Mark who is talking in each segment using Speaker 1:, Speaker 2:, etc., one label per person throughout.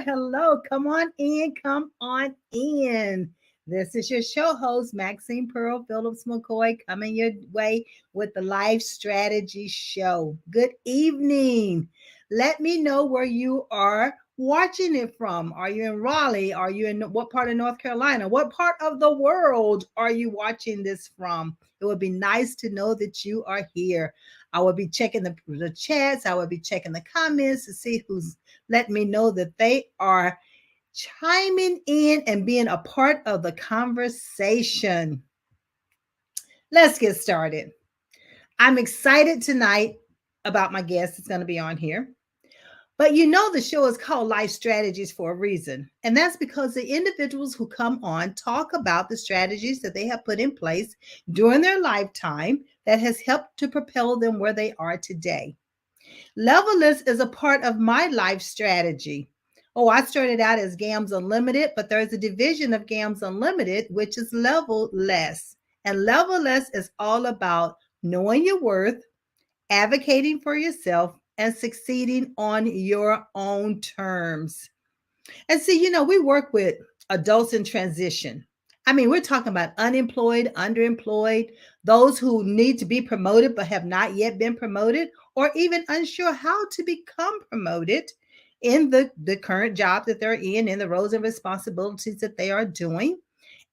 Speaker 1: hello. Come on in. Come on in. This is your show host, Maxine Phillips McKoy, coming your way with the Life Strategy Show. Good evening. Let me know where you are watching it from. Are you in Raleigh? Are you in what part of North Carolina? What part of the world are you watching this from? It would be nice to know that you are here. I will be checking the chats. I will be checking the comments to see who's let me know that they are chiming in and being a part of the conversation. Let's get started. I'm excited tonight about my guest that's going to be on here. But you know, the show is called Life Strategies for a reason. And that's because the individuals who come on talk about the strategies that they have put in place during their lifetime that has helped to propel them where they are today. Levelless is a part of my life strategy. Oh, I started out as GAMS Unlimited, but there's a division of GAMS Unlimited, which is level less. And level less is all about knowing your worth, advocating for yourself, and succeeding on your own terms. And see, we work with adults in transition. I mean, we're talking about unemployed, underemployed, those who need to be promoted but have not yet been promoted, or even unsure how to become promoted in the current job that they're in the roles and responsibilities that they are doing.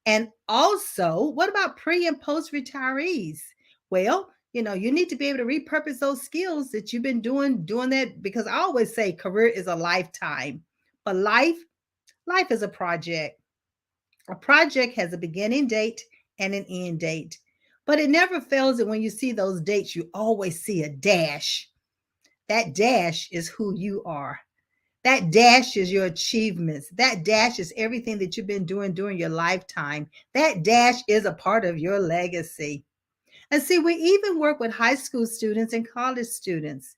Speaker 1: And also, what about pre and post retirees? Well, you need to be able to repurpose those skills that you've been doing that, because I always say career is a lifetime, but life is a project. A project has a beginning date and an end date, but it never fails that when you see those dates, you always see a dash. That dash is who you are. That dash is your achievements. That dash is everything that you've been doing during your lifetime. That dash is a part of your legacy. And see, we even work with high school students and college students.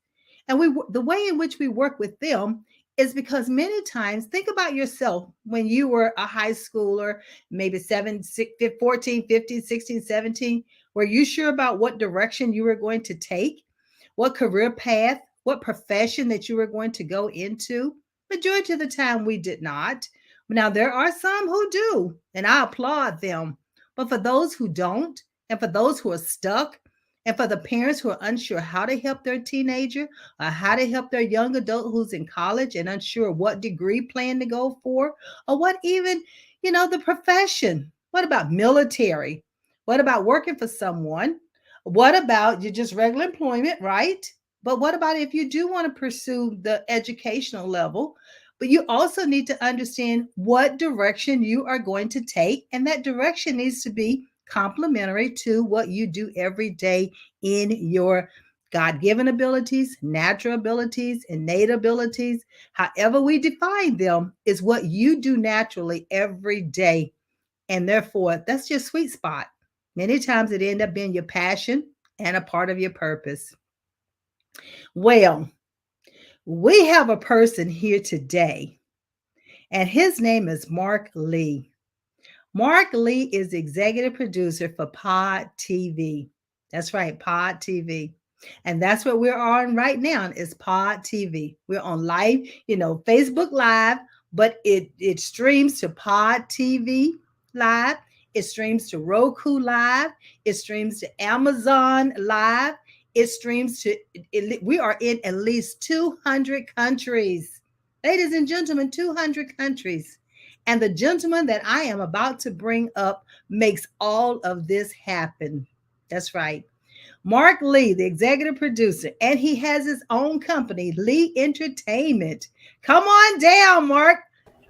Speaker 1: And the way in which we work with them is because many times, think about yourself when you were a high schooler, maybe 14, 15, 16, 17. Were you sure about what direction you were going to take? What career path, what profession that you were going to go into? Majority of the time, we did not. Now, there are some who do, and I applaud them. But for those who don't, and for those who are stuck, and for the parents who are unsure how to help their teenager or how to help their young adult who's in college and unsure what degree plan to go for, or what even, the profession. What about military? What about working for someone? What about you just regular employment, right? But what about if you do want to pursue the educational level? But you also need to understand what direction you are going to take, and that direction needs to be complementary to what you do every day in your God given abilities, natural abilities, innate abilities. However, we define them is what you do naturally every day. And therefore, that's your sweet spot. Many times it ends up being your passion and a part of your purpose. Well, we have a person here today, and his name is Marc Lee. Marc Lee is the executive producer for Pod TV. That's right, Pod TV. And that's what we're on right now is Pod TV. We're on live, Facebook Live, but it streams to Pod TV Live. It streams to Roku Live. It streams to Amazon Live. It streams to, we are in at least 200 countries. Ladies and gentlemen, 200 countries. And the gentleman that I am about to bring up makes all of this happen. That's right. Marc Lee, the executive producer, and he has his own company, Lee Entertainment. Come on down, Marc.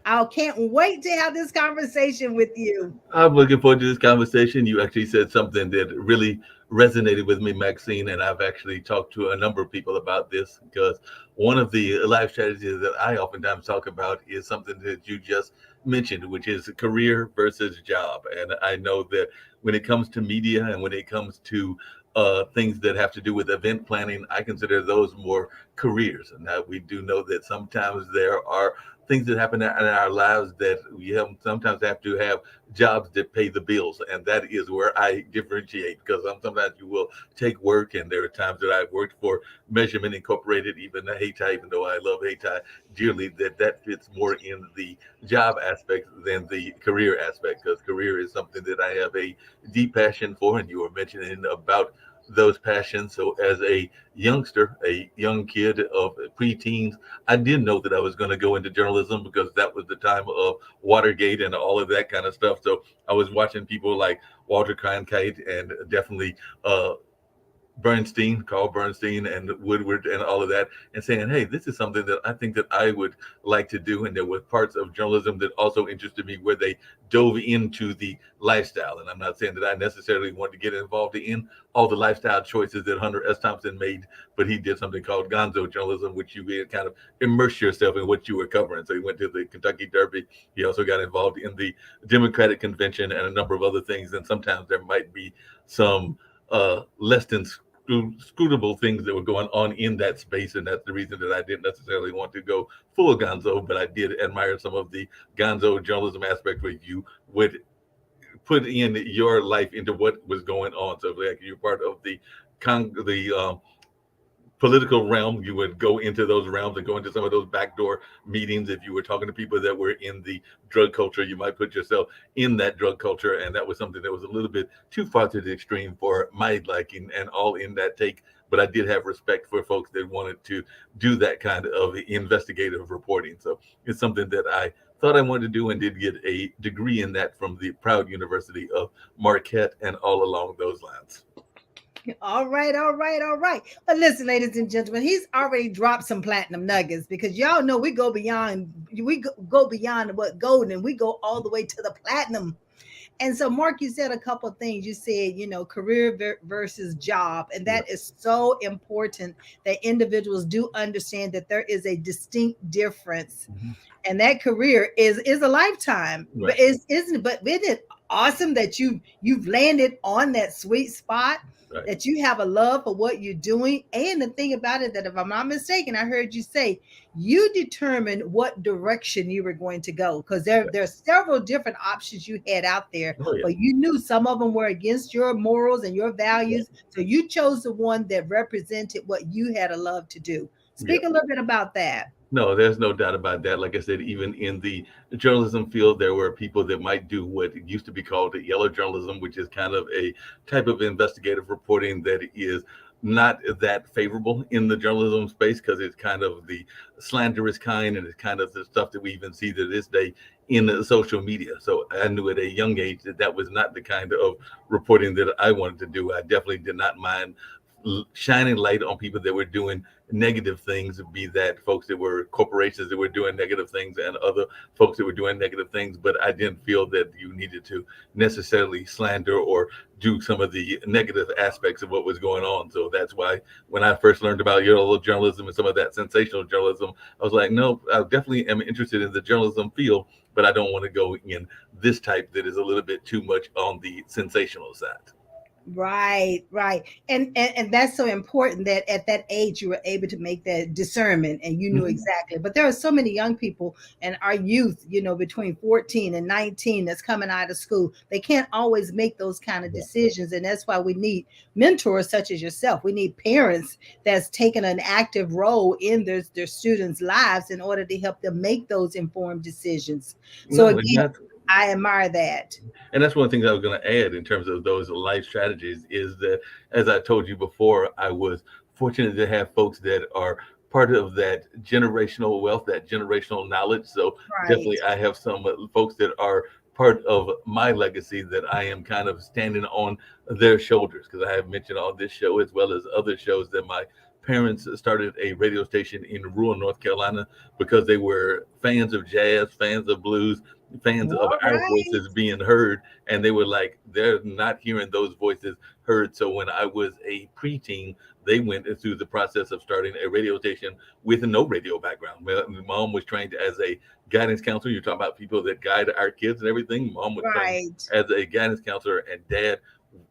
Speaker 1: I can't wait to have this conversation with you.
Speaker 2: I'm looking forward to this conversation. You actually said something that really resonated with me, Maxine, and I've actually talked to a number of people about this because one of the life strategies that I oftentimes talk about is something that you just mentioned, which is career versus job. And I know that when it comes to media and when it comes to things that have to do with event planning, I consider those more careers. And we do know that sometimes there are things that happen in our lives that we have, sometimes have to have jobs that pay the bills. And that is where I differentiate, because sometimes you will take work, and there are times that I've worked for Measurement Incorporated, even the Hayti, even though I love Hayti dearly, that fits more in the job aspect than the career aspect, because career is something that I have a deep passion for. And you were mentioning about those passions. So as a youngster, a young kid of preteens, I didn't know that I was going to go into journalism, because that was the time of Watergate and all of that kind of stuff. So I was watching people like Walter Cronkite, and definitely uh, Bernstein, Carl Bernstein, and Woodward, and all of that, and saying, "Hey, this is something that I think that I would like to do." And there were parts of journalism that also interested me, where they dove into the lifestyle. And I'm not saying that I necessarily wanted to get involved in all the lifestyle choices that Hunter S. Thompson made, but he did something called Gonzo journalism, which you kind of immerse yourself in what you were covering. So he went to the Kentucky Derby. He also got involved in the Democratic Convention and a number of other things. And sometimes there might be some less than scrutable things that were going on in that space, and that's the reason that I didn't necessarily want to go full Gonzo, but I did admire some of the Gonzo journalism aspect, where you would put in your life into what was going on. So like you're part of the political realm, you would go into those realms and go into some of those backdoor meetings. If you were talking to people that were in the drug culture, you might put yourself in that drug culture. And that was something that was a little bit too far to the extreme for my liking, and all in that take. But I did have respect for folks that wanted to do that kind of investigative reporting. So it's something that I thought I wanted to do, and did get a degree in that from the proud University of Marquette, and all along those lines.
Speaker 1: All right, all right, all right. But listen, ladies and gentlemen, he's already dropped some platinum nuggets, because y'all know we go beyond, go beyond what gold, and we go all the way to the platinum. And so, Mark, you said a couple of things. You said, career versus job. And
Speaker 2: Yeah.
Speaker 1: that is so important, that individuals do understand that there is a distinct difference.
Speaker 2: Mhm.
Speaker 1: And that career is a lifetime.
Speaker 2: Right.
Speaker 1: But isn't it awesome that you've landed on that sweet spot,
Speaker 2: Right.
Speaker 1: that you have a love for what you're doing? And the thing about it, that if I'm not mistaken, I heard you say you determined what direction you were going to go, because there are several different options you had out there,
Speaker 2: Oh yeah.
Speaker 1: but you knew some of them were against your morals and your
Speaker 2: Yeah.
Speaker 1: values. So you chose the one that represented what you had a love to do.
Speaker 2: Yeah.
Speaker 1: Speak a little bit about that.
Speaker 2: No, there's no doubt about that. Like I said, even in the journalism field, there were people that might do what used to be called the yellow journalism, which is kind of a type of investigative reporting that is not that favorable in the journalism space, because it's kind of the slanderous kind, and it's kind of the stuff that we even see to this day in the social media. So I knew at a young age that that was not the kind of reporting that I wanted to do. I definitely did not mind shining light on people that were doing negative things, be that folks that were corporations that were doing negative things, and other folks that were doing negative things. But I didn't feel that you needed to necessarily slander or do some of the negative aspects of what was going on. So that's why when I first learned about yellow journalism and some of that sensational journalism, I was like, no, I definitely am interested in the journalism field, but I don't want to go in this type that is a little bit too much on the sensational side.
Speaker 1: Right, right. And that's so important, that at that age you were able to make that discernment, and you knew
Speaker 2: Mhm.
Speaker 1: exactly. But there are so many young people and our youth, between 14 and 19, that's coming out of school. They can't always make those kind of
Speaker 2: Yeah.
Speaker 1: decisions. And that's why we need mentors such as yourself. We need parents that's taken an active role in their students' lives, in order to help them make those informed decisions. So
Speaker 2: No, and
Speaker 1: again,
Speaker 2: that's
Speaker 1: I admire that.
Speaker 2: one of the things I was going to add in terms of those life strategies is that, as I told you before, I was fortunate to have folks that are part of that generational wealth, that generational knowledge. So
Speaker 1: Right,
Speaker 2: definitely, I have some folks that are part of my legacy that I am kind of standing on their shoulders, because I have mentioned on this show, as well as other shows, that my parents started a radio station in rural North Carolina because they were fans of jazz, fans of blues, fans of
Speaker 1: all
Speaker 2: our
Speaker 1: right.
Speaker 2: voices being heard. And they were like, they're not hearing those voices heard. So when I was a preteen, they went through the process of starting a radio station with no radio background. My mom was trained as a guidance counselor. You're talking about people that guide our kids and everything. Mom was trained
Speaker 1: Right.
Speaker 2: as a guidance counselor, and dad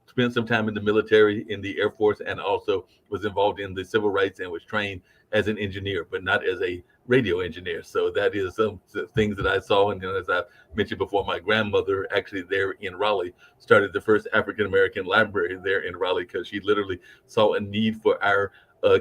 Speaker 2: spent some time in the military, in the Air Force, and also was involved in the civil rights and was trained as an engineer, but not as a radio engineer. So that is some things that I saw. And then, as I mentioned before, my grandmother actually there in Raleigh started the first African American library there in Raleigh because she literally saw a need for our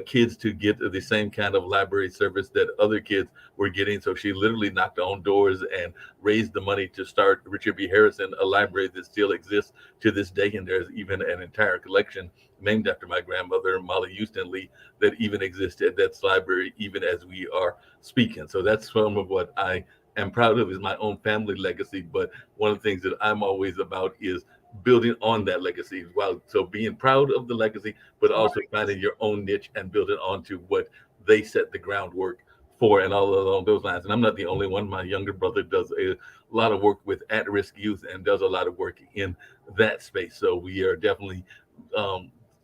Speaker 2: kids to get the same kind of library service that other kids were getting. So she literally knocked on doors and raised the money to start Richard B. Harrison, a library that still exists to this day. And there's even an entire collection named after my grandmother, Molly Houston Lee, that even exists at that library, even as we are speaking. So that's some of what I am proud of, is my own family legacy. But one of the things that I'm always about is building on that legacy. Wow. So being proud of the legacy, but also finding your own niche and building onto what they set the groundwork for, and all along those lines. And I'm not the only one. My younger brother does a lot of work with at-risk youth and does a lot of work in that space. So we are definitely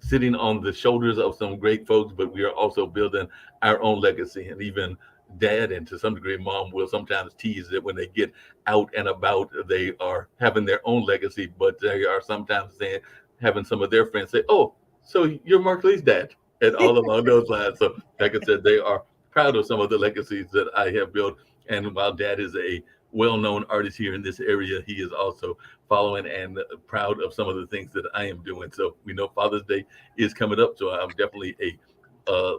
Speaker 2: sitting on the shoulders of some great folks, but we are also building our own legacy. And even dad, and to some degree mom, will sometimes tease that when they get out and about, they are having their own legacy, but they are sometimes saying, having some of their friends say, "Oh, so you're Marc Lee's dad," and all along those lines. So like I said, they are proud of some of the legacies that I have built. And while dad is a well-known artist here in this area, he is also following and proud of some of the things that I am doing. So we know Father's Day is coming up, so I'm definitely a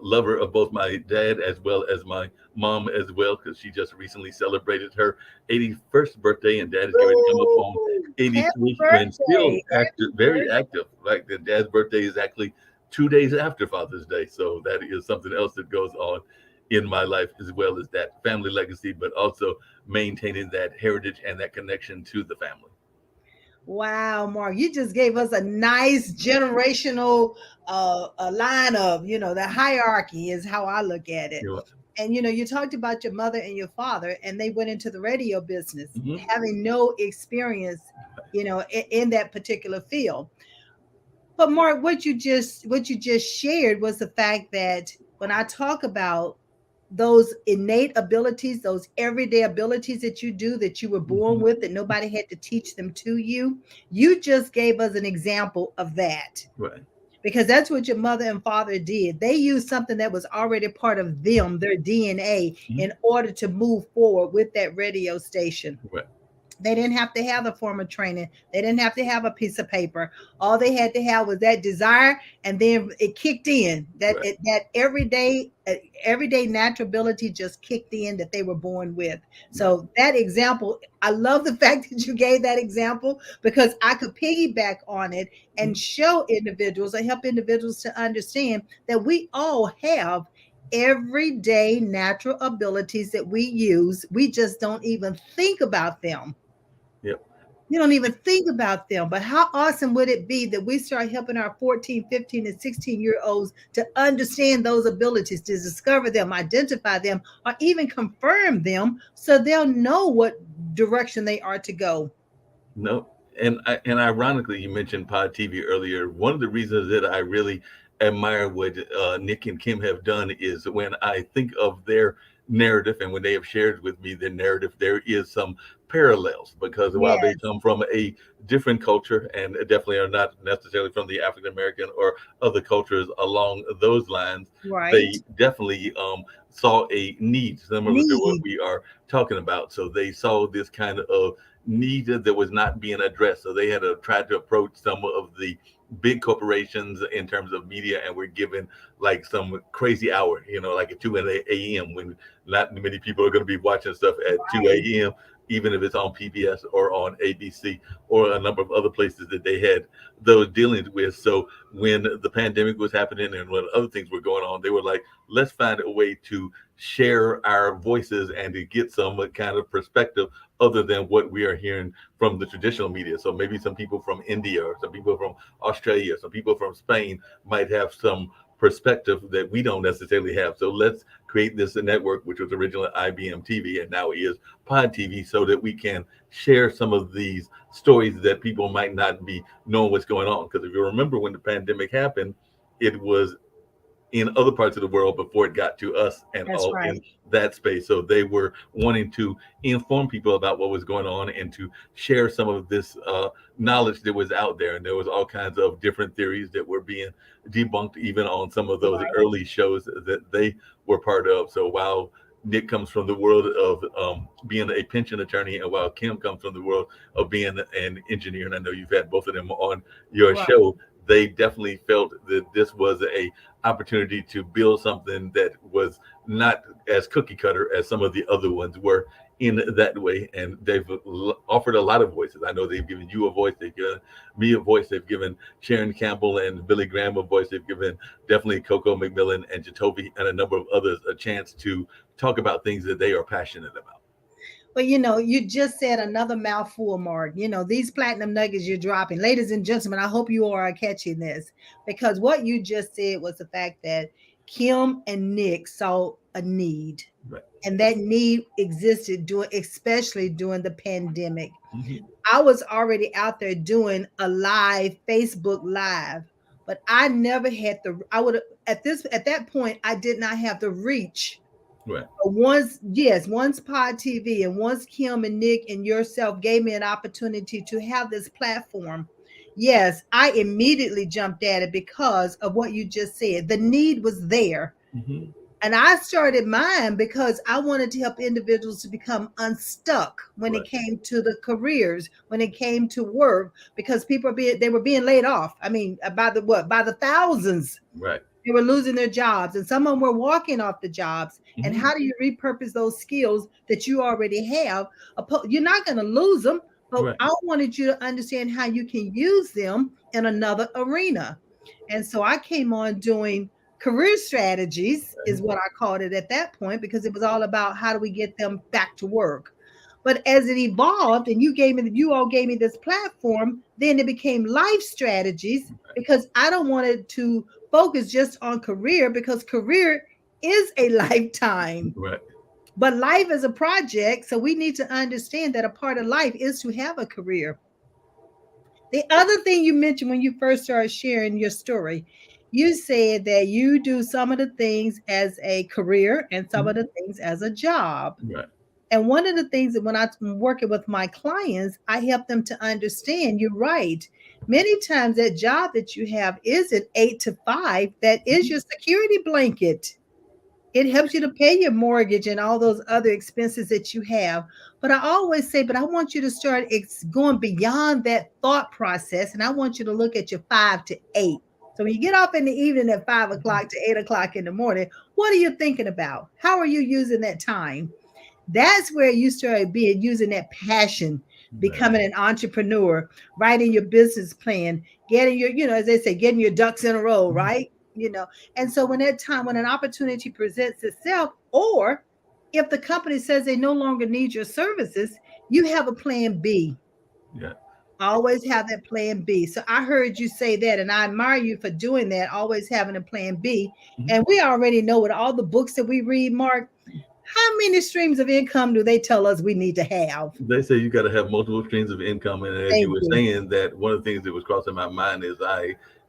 Speaker 2: lover of both my dad as well as my mom as well, because she just recently celebrated her 81st birthday, and dad is going to come up on 83 and still active, very active. Like the dad's birthday is actually 2 days after Father's Day. So that is something else that goes on in my life, as well as that family legacy, but also maintaining that heritage and that connection to the family.
Speaker 1: Wow, Mark, you just gave us a nice generational a line of, the hierarchy is how I look at it.
Speaker 2: You know,
Speaker 1: And you talked about your mother and your father, and they went into the radio business,
Speaker 2: mhm.
Speaker 1: having no experience, in that particular field. But Mark, what you just shared was the fact that when I talk about those innate abilities, those everyday abilities that you do, that you were born
Speaker 2: Mhm.
Speaker 1: with, that nobody had to teach them to you, you just gave us an example of that.
Speaker 2: Right.
Speaker 1: Because that's what your mother and father did. They used something that was already part of them, their DNA,
Speaker 2: Mhm.
Speaker 1: in order to move forward with that radio station.
Speaker 2: Right.
Speaker 1: They didn't have to have the formal training. They didn't have to have a piece of paper. All they had to have was that desire, and then it kicked in.
Speaker 2: Right.
Speaker 1: That everyday natural ability just kicked in that they were born with.
Speaker 2: Right.
Speaker 1: So that example, I love the fact that you gave that example, because I could piggyback on it and
Speaker 2: Mhm.
Speaker 1: show individuals and help individuals to understand that we all have everyday natural abilities that we use. We just don't even think about them.
Speaker 2: Yep.
Speaker 1: You don't even think about them. But how awesome would it be that we start helping our 14, 15, and 16-year-olds to understand those abilities, to discover them, identify them, or even confirm them, so they'll know what direction they are to go?
Speaker 2: No, and ironically, you mentioned Pod TV earlier. One of the reasons that I really admire what Nick and Kim have done is when I think of their narrative and when they have shared with me their narrative, there is some parallels, because while they
Speaker 1: Yes,
Speaker 2: come from a different culture and definitely are not necessarily from the African American or other cultures along those lines,
Speaker 1: right.
Speaker 2: they definitely saw a need similar to what
Speaker 1: Need.
Speaker 2: we are talking about. So they saw this kind of needed that was not being addressed. So they had to try to approach some of the big corporations in terms of media, and we're given like some crazy hour, like at 2 a.m. when not many people are going to be watching stuff at 2 a.m., even if it's on PBS or on ABC or a number of other places that they had those dealings with. So when the pandemic was happening and when other things were going on, they were like, let's find a way to share our voices and to get some kind of perspective other than what we are hearing from the traditional media. So maybe some people from India or some people from Australia, some people from Spain might have some perspective that we don't necessarily have. So let's create this network, which was originally IBM TV and now is Pod TV, so that we can share some of these stories that people might not be knowing what's going on. Because if you remember when the pandemic happened, it was in other parts of the world before it got to us and
Speaker 1: That's
Speaker 2: all in
Speaker 1: right.
Speaker 2: that space. So they were wanting to inform people about what was going on and to share some of this knowledge that was out there. And there was all kinds of different theories that were being debunked even on some of those
Speaker 1: Right.
Speaker 2: early shows that they were part of. So while Nick comes from the world of being a pension attorney, and while Kim comes from the world of being an engineer, and I know you've had both of them on your
Speaker 1: Right.
Speaker 2: show, they definitely felt that this was a opportunity to build something that was not as cookie cutter as some of the other ones were in that way. And they've offered a lot of voices. I know they've given you a voice, they've given me a voice, they've given Sharon Campbell and Billy Graham a voice, they've given definitely Coco McMillan and Jacoby and a number of others a chance to talk about things that they are passionate about.
Speaker 1: Well, you just said another mouthful, Mark. These platinum nuggets you're dropping. Ladies and gentlemen, I hope you all are catching this, because what you just said was the fact that Kim and Nick saw a need,
Speaker 2: Right.
Speaker 1: and that need existed especially during the pandemic.
Speaker 2: Mhm.
Speaker 1: I was already out there doing a live Facebook live, but I never had I would at that point I did not have the reach.
Speaker 2: Right.
Speaker 1: Once Pod TV and once Kim and Nick and yourself gave me an opportunity to have this platform, yes, I immediately jumped at it because of what you just said. The need was there.
Speaker 2: Mhm.
Speaker 1: And I started mine because I wanted to help individuals to become unstuck when it
Speaker 2: Right.
Speaker 1: came to the careers, when it came to work, because they were being laid off. I mean, by the thousands.
Speaker 2: Right.
Speaker 1: They were losing their jobs, and some of them were walking off the jobs. And
Speaker 2: Mhm.
Speaker 1: how do you repurpose those skills that you already have? You're not going to lose them, but
Speaker 2: Right.
Speaker 1: I wanted you to understand how you can use them in another arena. And so I came on doing career strategies, is what I called it at that point, because it was all about how do we get them back to work. But as it evolved, and you all gave me this platform, then it became life strategies, because I don't want it to focus just on career, because career is a lifetime,
Speaker 2: Right.
Speaker 1: but life is a project. So we need to understand that a part of life is to have a career. The other thing you mentioned when you first started sharing your story, you said that you do some of the things as a career and some of
Speaker 2: Mhm.
Speaker 1: the things as a job.
Speaker 2: Right.
Speaker 1: And one of the things that when I'm working with my clients, I help them to understand, you're right. Many times that job that you have is an 8 to 5, that is
Speaker 2: Mhm.
Speaker 1: your security blanket. It helps you to pay your mortgage and all those other expenses that you have. But I always say, but I want you to start going beyond that thought process. And I want you to look at your 5 to 8. So when you get off in the evening at 5 o'clock to 8 o'clock in the morning, what are you thinking about? How are you using that time? That's where you started using that passion,
Speaker 2: Right.
Speaker 1: becoming an entrepreneur, writing your business plan, getting as they say, getting your ducks in a row,
Speaker 2: Mhm.
Speaker 1: right? And so when an opportunity presents itself, or if the company says they no longer need your services, you have a plan B.
Speaker 2: Yeah.
Speaker 1: Always have that plan B. So I heard you say that, and I admire you for doing that, always having a plan B.
Speaker 2: Mhm.
Speaker 1: And we already know, with all the books that we read, Mark, how many streams of income do they tell us we need to have?
Speaker 2: They say you got to have multiple streams of income, and as you
Speaker 1: Thank
Speaker 2: were
Speaker 1: you.
Speaker 2: saying, that one of the things that was crossing my mind is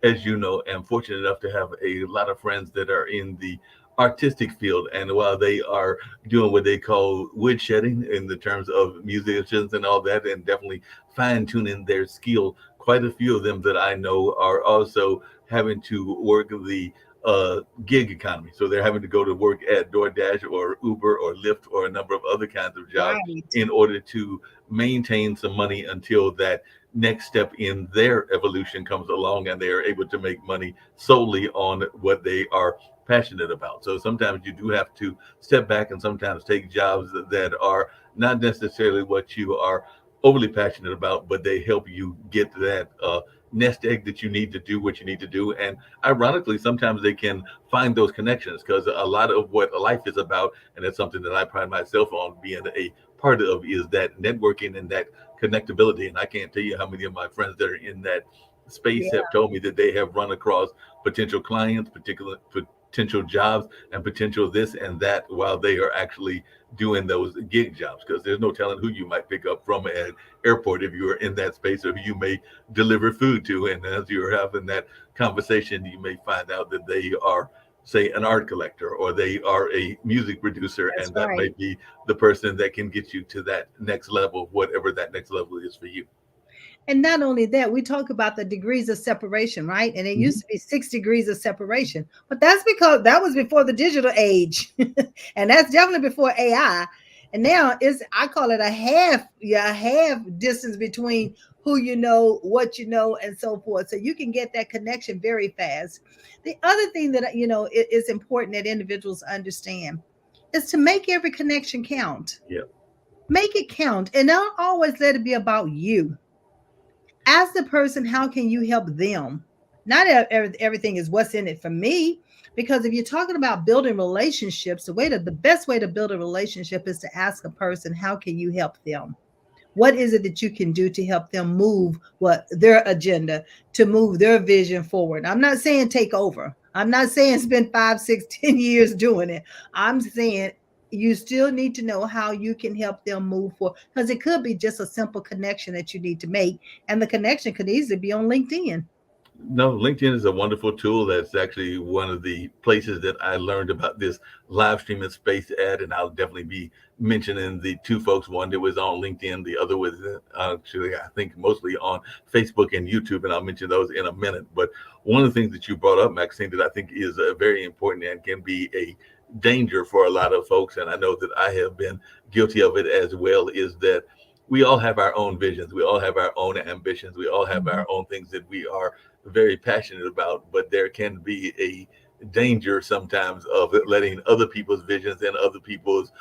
Speaker 2: as you know, am fortunate enough to have a lot of friends that are in the artistic field, and while they are doing what they call woodshedding in the terms of musicians and all that, and definitely fine tuning their skill, quite a few of them that I know are also having to work the gig economy. So they're having to go to work at DoorDash or Uber or Lyft or a number of other kinds of jobs
Speaker 1: Right.
Speaker 2: in order to maintain some money until that next step in their evolution comes along and they are able to make money solely on what they are passionate about. So sometimes you do have to step back and sometimes take jobs that are not necessarily what you are overly passionate about, but they help you get that nest egg that you need to do what you need to do. And ironically, sometimes they can find those connections, because a lot of what life is about, and it's something that I pride myself on being a part of, is that networking and that connectability. And I can't tell you how many of my friends that are in that space
Speaker 1: Yeah.
Speaker 2: have told me that they have run across potential clients, particular potential jobs, and potential this and that while they are actually doing those gig jobs, because there's no telling who you might pick up from an airport if you are in that space, or who you may deliver food to. And as you're having that conversation, you may find out that they are say an art collector, or they are a music producer,
Speaker 1: That's
Speaker 2: and that may
Speaker 1: right.
Speaker 2: be the person that can get you to that next level, whatever that next level is for you.
Speaker 1: And not only that, we talk about the degrees of separation, right? And it used
Speaker 2: Mhm.
Speaker 1: to be 6 degrees of separation, but that's because that was before the digital age. And that's definitely before AI. And now it's, I call it a half, yeah, a half distance between who you know, what you know, and so forth. So you can get that connection very fast. The other thing that, is important that individuals understand is to make every connection count.
Speaker 2: Yeah.
Speaker 1: Make it count. And don't always let it be about you. Ask the person, how can you help them? Not everything is what's in it for me, because if you're talking about building relationships, the best way to build a relationship is to ask a person, how can you help them? What is it that you can do to help them move what their agenda, to move their vision forward? I'm not saying take over. I'm not saying spend 5, 6, 10 years doing it. I'm saying you still need to know how you can help them move forward, because it could be just a simple connection that you need to make, and the connection could easily be on LinkedIn.
Speaker 2: No, LinkedIn is a wonderful tool. That's actually one of the places that I learned about this live streaming space at, and I'll definitely be mentioning the two folks. One that was on LinkedIn, the other was actually, I think, mostly on Facebook and YouTube, and I'll mention those in a minute. But one of the things that you brought up, Maxine, that I think is very important and can be a danger for a lot of folks, and I know that I have been guilty of it as well, is that we all have our own visions, we all have our own ambitions, we all have
Speaker 1: Mhm.
Speaker 2: our own things that we are very passionate about, but there can be a danger sometimes of letting other people's visions and other people's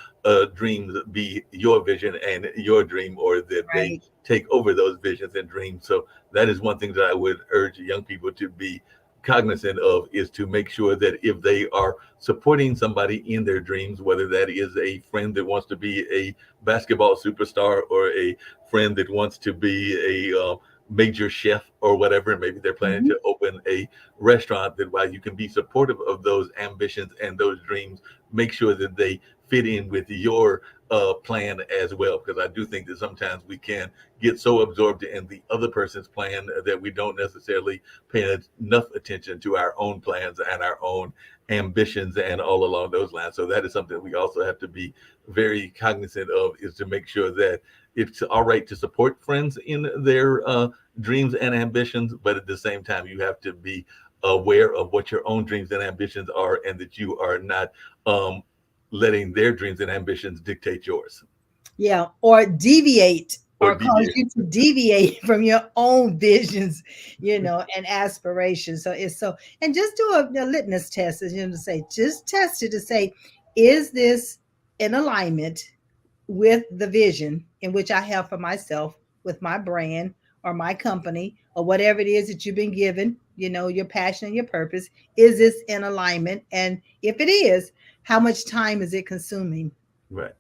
Speaker 2: dreams be your vision and your dream, or that they
Speaker 1: Right.
Speaker 2: take over those visions and dreams. So that is one thing that I would urge young people to be cognizant of, is to make sure that if they are supporting somebody in their dreams, whether that is a friend that wants to be a basketball superstar, or a friend that wants to be a major chef or whatever, and maybe they're planning
Speaker 1: Mhm.
Speaker 2: to open a restaurant, that while you can be supportive of those ambitions and those dreams, make sure that they fit in with your plan as well. Because I do think that sometimes we can get so absorbed in the other person's plan that we don't necessarily pay enough attention to our own plans and our own ambitions and all along those lines. So that is something we also have to be very cognizant of, is to make sure that it's all right to support friends in their dreams and ambitions, but at the same time, you have to be aware of what your own dreams and ambitions are, and that you are not um, letting their dreams and ambitions dictate yours
Speaker 1: Yeah, or deviate,
Speaker 2: or
Speaker 1: or cause
Speaker 2: deviate.
Speaker 1: you to deviate from your own visions, and aspirations. So it's so, and just do a litmus test, as to say, just test it to say, is this in alignment with the vision in which I have for myself, with my brand or my company or whatever it is that you've been given, your passion and your purpose. Is this in alignment? And if it is, how much time is it consuming?
Speaker 2: Right.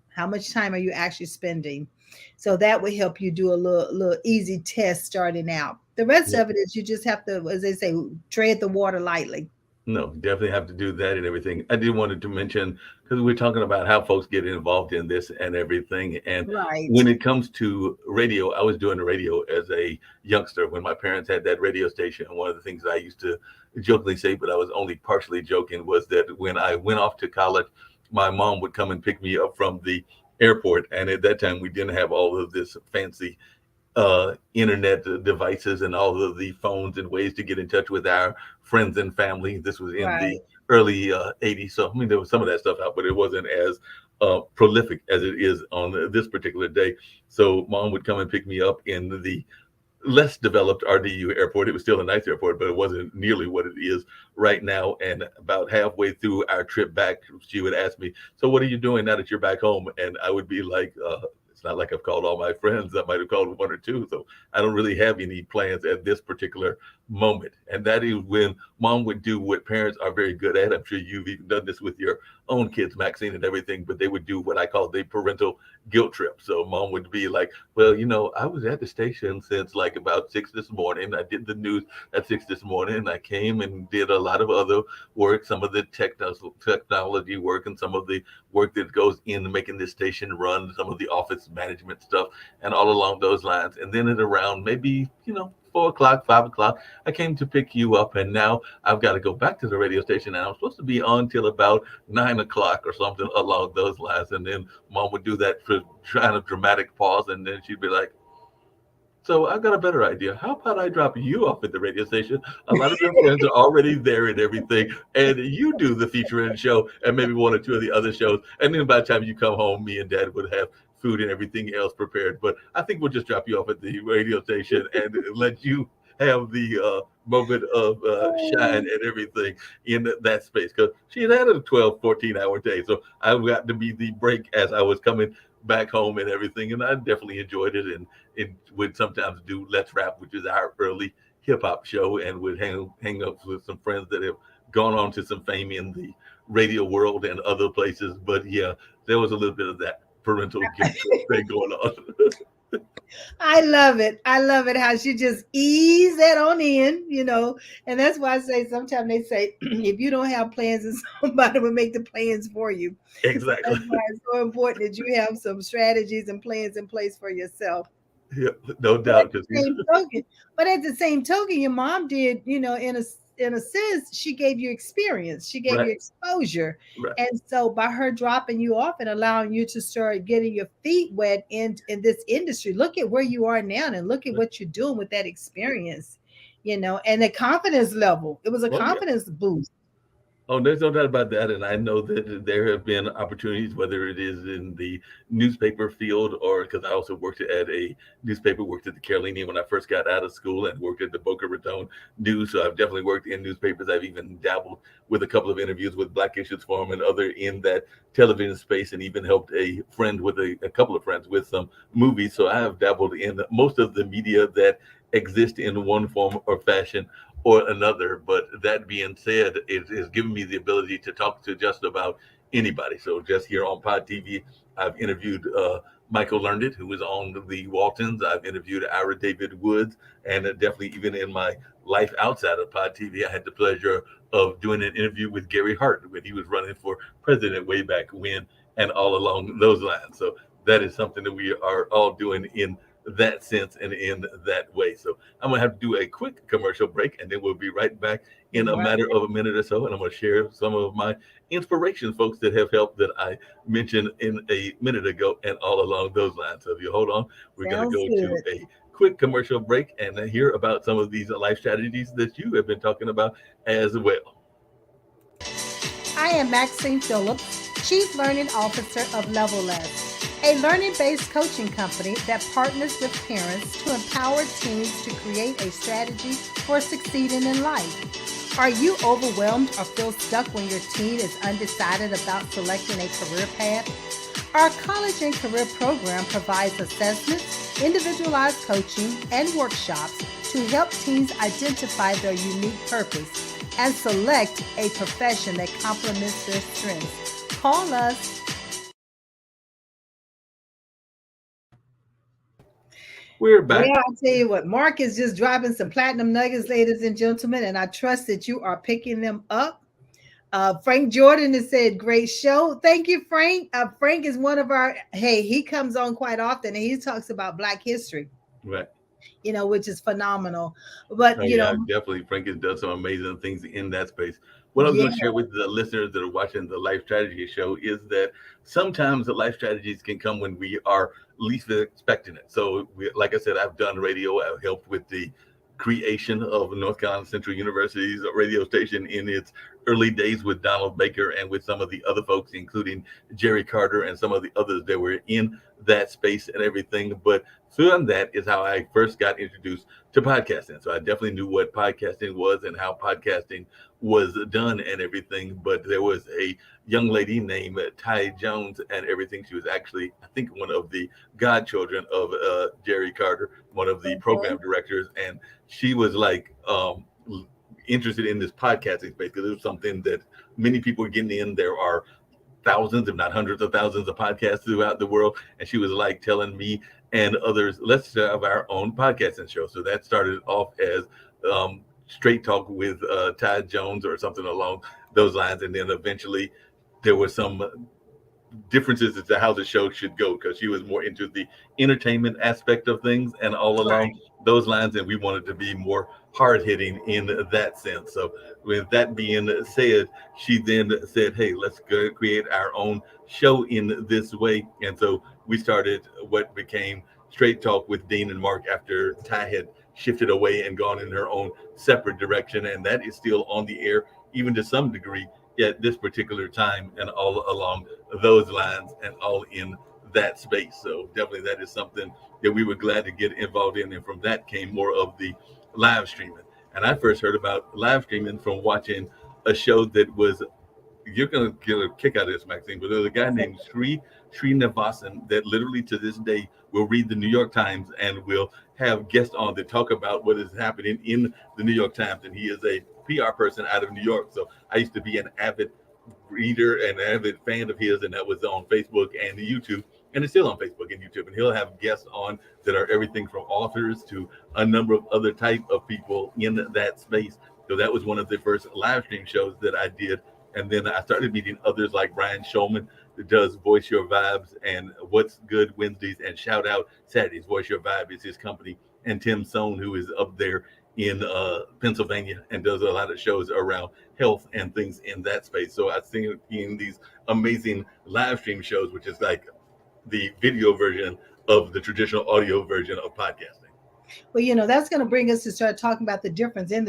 Speaker 1: How much time are you actually spending? So that will help you do a little easy test starting out. The rest
Speaker 2: Yeah.
Speaker 1: of it is, you just have to, as they say, tread the water lightly.
Speaker 2: No, definitely have to do that and everything. I did wanted to mention, because we're talking about how folks get involved in this and everything. And
Speaker 1: Right.
Speaker 2: when it comes to radio, I was doing the radio as a youngster when my parents had that radio station. And one of the things I used to jokingly say, but I was only partially joking, was that when I went off to college, my mom would come and pick me up from the airport. And at that time, we didn't have all of this fancy internet devices and all of the phones and ways to get in touch with our friends and family. This was in the
Speaker 1: Right.
Speaker 2: early 80s. So, I mean, there was some of that stuff out, but it wasn't as prolific as it is on this particular day. So, mom would come and pick me up in the less developed RDU airport. It was still a nice airport, but it wasn't nearly what it is right now. And about halfway through our trip back, she would ask me, "So what are you doing now that you're back home?" And I would be like, it's not like I've called all my friends. I might have called one or two. So I don't really have any plans at this particular moment. And that is when mom would do what parents are very good at. I'm sure you've even done this with your own kids, Maxine, and everything, but they would do what I call the parental guilt trip. So mom would be like, "Well, I was at the station since like about 6 this morning. I did the news at 6 this morning. I came and did a lot of other work, some of the technology work, and some of the work that goes into making this station run, some of the office management stuff, and all along those lines. And then at around maybe, 4 o'clock, 5 o'clock, I came to pick you up, and now I've got to go back to the radio station, and I'm supposed to be on till about 9 o'clock or something along those lines. And then mom would do that for trying a dramatic pause, and then she'd be like, so I've got a better idea. How about I drop you off at the radio station? A lot of your friends are already there and everything, and you do the feature and show and maybe one or two of the other shows. And then by the time you come home, me and dad would have food and everything else prepared. But I think we'll just drop you off at the radio station and let you have the moment of shine and everything in that space. Because she had a 12, 14-hour day. So I got to be the break as I was coming back home and everything, and I definitely enjoyed it. And it would sometimes do Let's Rap, which is our early hip hop show, and would hang up with some friends that have gone on to some fame in the radio world and other places. But yeah, there was a little bit of that parental guilt thing going on.
Speaker 1: I love it. I love it how she just ease that on in, and that's why I say sometimes they say if you don't have plans, and somebody will make the plans for you.
Speaker 2: Exactly.
Speaker 1: That's why it's so important that you have some strategies and plans in place for yourself.
Speaker 2: Yeah, no doubt.
Speaker 1: But at the same token, your mom did, in a sense, she gave you experience, she gave you
Speaker 2: Right,
Speaker 1: exposure.
Speaker 2: right.
Speaker 1: And so by her dropping you off and allowing you to start getting your feet wet in this industry, look at where you are now and look at what you're doing with that experience, and the confidence level. It was a
Speaker 2: Oh yeah.
Speaker 1: confidence boost.
Speaker 2: Oh, there's no doubt about that. And I know that there have been opportunities, whether it is in the newspaper field or because I also worked at a newspaper, worked at the Carolinian when I first got out of school and worked at the Boca Raton News. So I've definitely worked in newspapers. I've even dabbled with a couple of interviews with Black Issues Forum and other in that television space, and even helped a friend with a couple of friends with some movies. So I have dabbled in most of the media that exist in one form or fashion or another. But that being said, it has given me the ability to talk to just about anybody. So just here on Pod TV, I've interviewed Michael Learned, who was on the Waltons. I've interviewed Ira David Woods, and definitely even in my life outside of Pod TV, I had the pleasure of doing an interview with Gary Hart when he was running for president way back when, and all along those lines. So that is something that we are all doing in that sense and in that way. So I'm gonna have to do a quick commercial break, and then we'll be right back in a
Speaker 1: Right.
Speaker 2: matter of a minute or so. And I'm gonna share some of my inspiration, folks, that have helped that I mentioned in a minute ago and all along those lines. So if you hold on, we're gonna
Speaker 1: Sounds
Speaker 2: go
Speaker 1: good.
Speaker 2: to a quick commercial break and hear about some of these life strategies that you have been talking about as well.
Speaker 1: I am Maxine Phillips, Chief Learning Officer of Level Less, a learning based coaching company that partners with parents to empower teens to create a strategy for succeeding in life. Are you overwhelmed or feel stuck when your teen is undecided about selecting a career path? Our college and career program provides assessments, individualized coaching, and workshops to help teens identify their unique purpose and select a profession that complements their strengths. Call us.
Speaker 2: We're
Speaker 1: Well,
Speaker 2: back.
Speaker 1: I'll tell you what, Mark is just dropping some platinum nuggets, ladies and gentlemen, and I trust that you are picking them up. Frank Jordan has said, great show. Thank you, Frank. Frank is one of our, hey, he comes on quite often and he talks about Black history,
Speaker 2: Right.
Speaker 1: which is phenomenal. But,
Speaker 2: Oh yeah, definitely. Frank has done some amazing things in that space. What I was
Speaker 1: yeah,
Speaker 2: going to share with the listeners that are watching the Life Strategy Show is that sometimes the life strategies can come when we are least expecting it. So, like I said, I've done radio. I've helped with the creation of North Carolina Central University's radio station in its early days with Donald Baker and with some of the other folks, including Jerry Carter and some of the others that were in that space and everything. But through that is how I first got introduced to podcasting. So I definitely knew what podcasting was and how podcasting was done and everything. But there was a young lady named Ty Jones and everything. She was actually, I think, one of the godchildren of Jerry Carter, one of the program directors. And she was like interested in this podcasting space because it was something that many people were getting in. There are thousands, if not hundreds of thousands of podcasts throughout the world. And she was like telling me and others, let's have our own podcasting show. So that started off as Straight Talk with Ty Jones or something along those lines. And then eventually there was some differences as to how the show should go, because she was more into the entertainment aspect of things and all
Speaker 1: Right.
Speaker 2: along those lines, and we wanted to be more hard hitting in that sense. So, with that being said, she then said, "Hey, let's go create our own show in this way," and so we started what became Straight Talk with Dean and Mark after Ty had shifted away and gone in her own separate direction, and that is still on the air, even to some degree at this particular time, and all along those lines and all in that space. So definitely that is something that we were glad to get involved in. And from that came more of the live streaming. And I first heard about live streaming from watching a show that was, you're gonna get a kick out of this, Maxine, but there's a guy named Srinivasan that literally to this day will read the New York Times and will have guests on that talk about what is happening in the New York Times. And he is a PR person out of New York. So I used to be an avid reader and avid fan of his, and that was on Facebook and YouTube, and it's still on Facebook and YouTube. And he'll have guests on that are everything from authors to a number of other type of people in that space. So that was one of the first live stream shows that I did. And then I started meeting others like Brian Shulman, that does Voice Your Vibes and What's Good Wednesdays and Shout Out Saturdays. Voice Your Vibe is his company. And Tim Sohn, who is up there in Pennsylvania and does a lot of shows around health and things in that space. So I've seen in these amazing live stream shows, which is like the video version of the traditional audio version of podcasting.
Speaker 1: Well, that's going to bring us to start talking about the difference in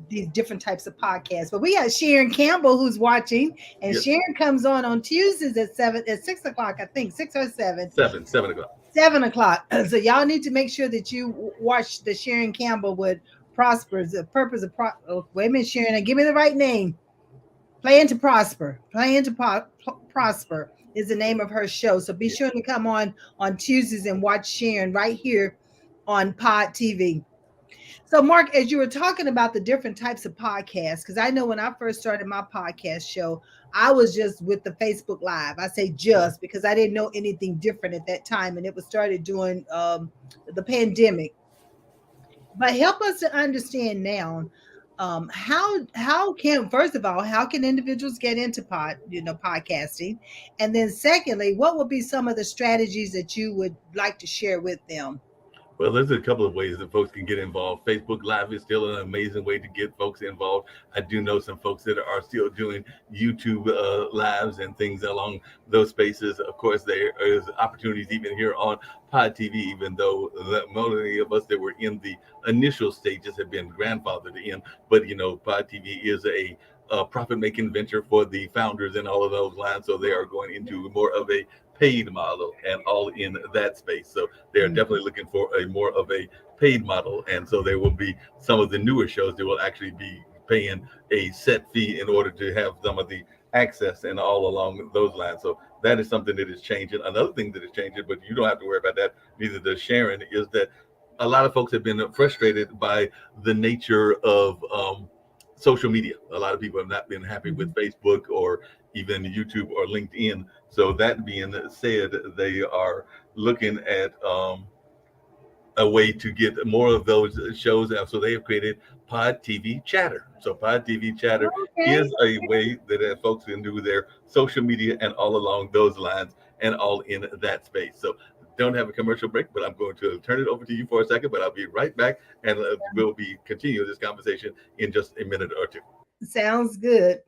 Speaker 1: these different types of podcasts. But we got Sharon Campbell who's watching, and
Speaker 2: Yep.
Speaker 1: Sharon comes on Tuesdays at 6 o'clock, I think, 6 or 7.
Speaker 2: 7 o'clock.
Speaker 1: 7 o'clock. So y'all need to make sure that you watch the Sharon Campbell with Prospers, the purpose of wait a minute, Sharon, give me the right name. Plan to Prosper. Prosper is the name of her show. So be sure to come on Tuesdays and watch Sharon right here on Pod TV. So, Mark, as you were talking about the different types of podcasts, because I know when I first started my podcast show, I was just with the Facebook Live. I say just because I didn't know anything different at that time, and it was started during the pandemic. But help us to understand now, how can, first of all, how can individuals get into podcasting, and then secondly, what would be some of the strategies that you would like to share with them?
Speaker 2: Well, there's a couple of ways that folks can get involved. Facebook Live is still an amazing way to get folks involved. I do know some folks that are still doing YouTube lives and things along those spaces. Of course, there is opportunities even here on Pod TV, even though many of us that were in the initial stages have been grandfathered in. But, Pod TV is a profit-making venture for the founders and all of those lines. So they are going into more of a paid model and all in that space. So they're definitely looking for a more of a paid model. And so there will be some of the newer shows that will actually be paying a set fee in order to have some of the access and all along those lines. So that is something that is changing. Another thing that is changing, but you don't have to worry about that, neither does Sharon, is that a lot of folks have been frustrated by the nature of social media. A lot of people have not been happy with Facebook or even YouTube or LinkedIn. So that being said, they are looking at a way to get more of those shows out. So they have created Pod TV Chatter. So Pod TV Chatter is a way that folks can do their social media and all along those lines and all in that space. So don't have a commercial break, but I'm going to turn it over to you for a second, but I'll be right back, and we'll be continuing this conversation in just a minute or two.
Speaker 1: Sounds good.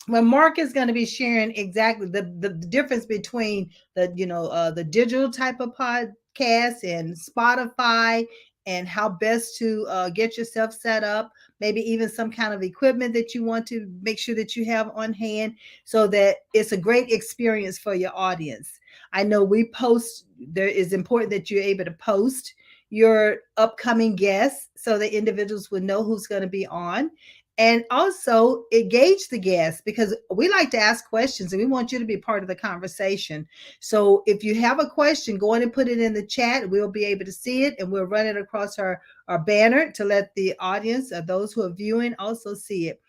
Speaker 1: Well, Mark is going to be sharing exactly the difference between the digital type of podcast and Spotify, and how best to get yourself set up, maybe even some kind of equipment that you want to make sure that you have on hand, so that it's a great experience for your audience. I know there is important that you're able to post your upcoming guests so that individuals will know who's going to be on, and also engage the guests, because we like to ask questions and we want you to be part of the conversation. So if you have a question, go on and put it in the chat. We'll be able to see it, and we'll run it across our banner to let the audience, or those who are viewing, also see it.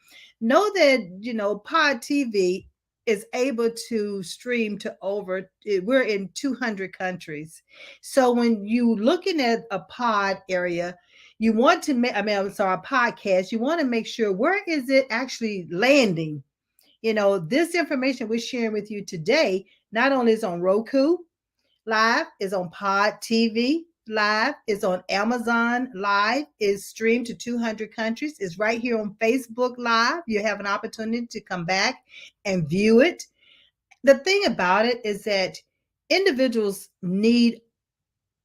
Speaker 1: Know that, Pod TV is able to stream to we're in 200 countries. So when you looking at a pod area, you want to make, a podcast, you want to make sure, where is it actually landing? This information we're sharing with you today Not only is on Roku Live, is on Pod TV Live, is on Amazon Live, is streamed to 200 countries, is right here on Facebook Live. You have an opportunity to come back and view it. The thing about it is that individuals need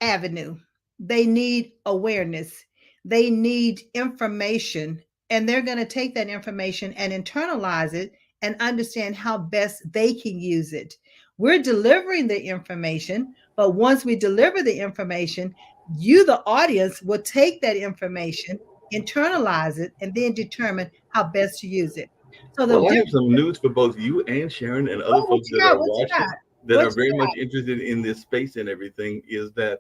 Speaker 1: avenue. They need awareness. They need information. And they're going to take that information and internalize it and understand how best they can use it. We're delivering the information, but once we deliver the information, you, the audience, will take that information, internalize it, and then determine how best to use it. So the
Speaker 2: Well, I have
Speaker 1: difference.
Speaker 2: some news for both you and Sharon and other
Speaker 1: Oh, what
Speaker 2: folks
Speaker 1: you
Speaker 2: that
Speaker 1: got?
Speaker 2: are
Speaker 1: What you got?
Speaker 2: watching that
Speaker 1: What
Speaker 2: are very
Speaker 1: you
Speaker 2: much interested in this space and everything is that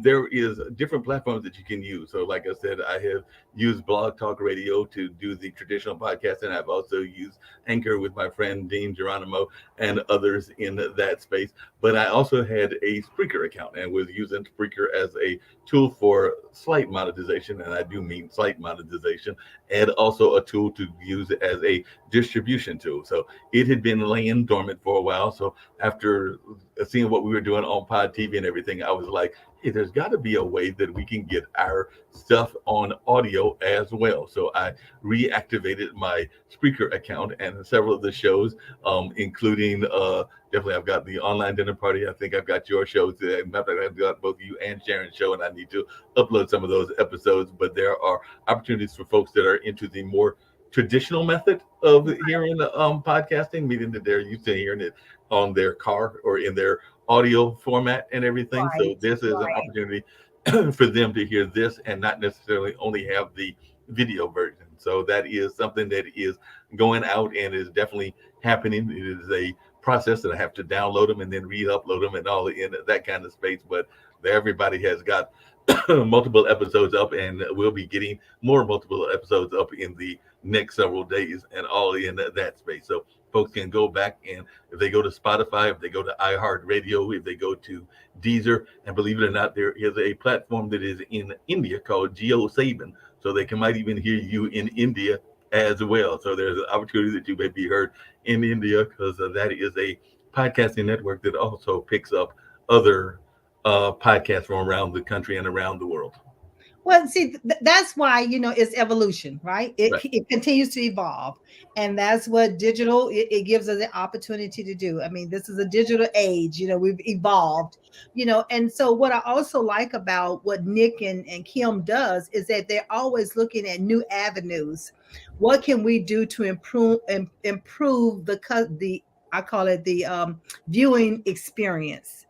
Speaker 2: there is different platforms that you can use. So, like I said, I have used Blog Talk Radio to do the traditional podcast, and I've also used Anchor with my friend Dean Geronimo and others in that space. But I also had a Spreaker account and was using Spreaker as a tool for slight monetization, and I do mean slight monetization, and also a tool to use as a distribution tool. So it had been laying dormant for a while. So after seeing what we were doing on Pod TV and everything, I was like, hey, there's got to be a way that we can get our stuff on audio as well. So I reactivated my Spreaker account and several of the shows, including definitely I've got the online dinner party. I think I've got your shows. Matter of fact, I've got both you and Sharon's show, and I need to upload some of those episodes. But there are opportunities for folks that are into the more traditional method of hearing podcasting, meaning that they're used to hearing it on their car or in their audio format and everything. So
Speaker 1: right,
Speaker 2: this is an
Speaker 1: right.
Speaker 2: opportunity for them to hear this and not necessarily only have the video version. So that is something that is going out and is definitely happening. It is a process that I have to download them and then re-upload them and all in that kind of space. But everybody has got multiple episodes up, and we'll be getting more multiple episodes up in the next several days and all in that space. So folks can go back, and if they go to Spotify, if they go to iHeartRadio, if they go to Deezer, and believe it or not, there is a platform that is in India called Geo Saban, so they can might even hear you in India as well. So there's an opportunity that you may be heard in India because that is a podcasting network that also picks up other podcasts from around the country and around the world.
Speaker 1: Well, see, that's why, it's evolution, right? It,
Speaker 2: Right.
Speaker 1: it continues to evolve. And that's what digital, it gives us the opportunity to do. I mean, this is a digital age, we've evolved, and so what I also like about what Nick and Kim does is that they're always looking at new avenues. What can we do to improve the I call it the viewing experience,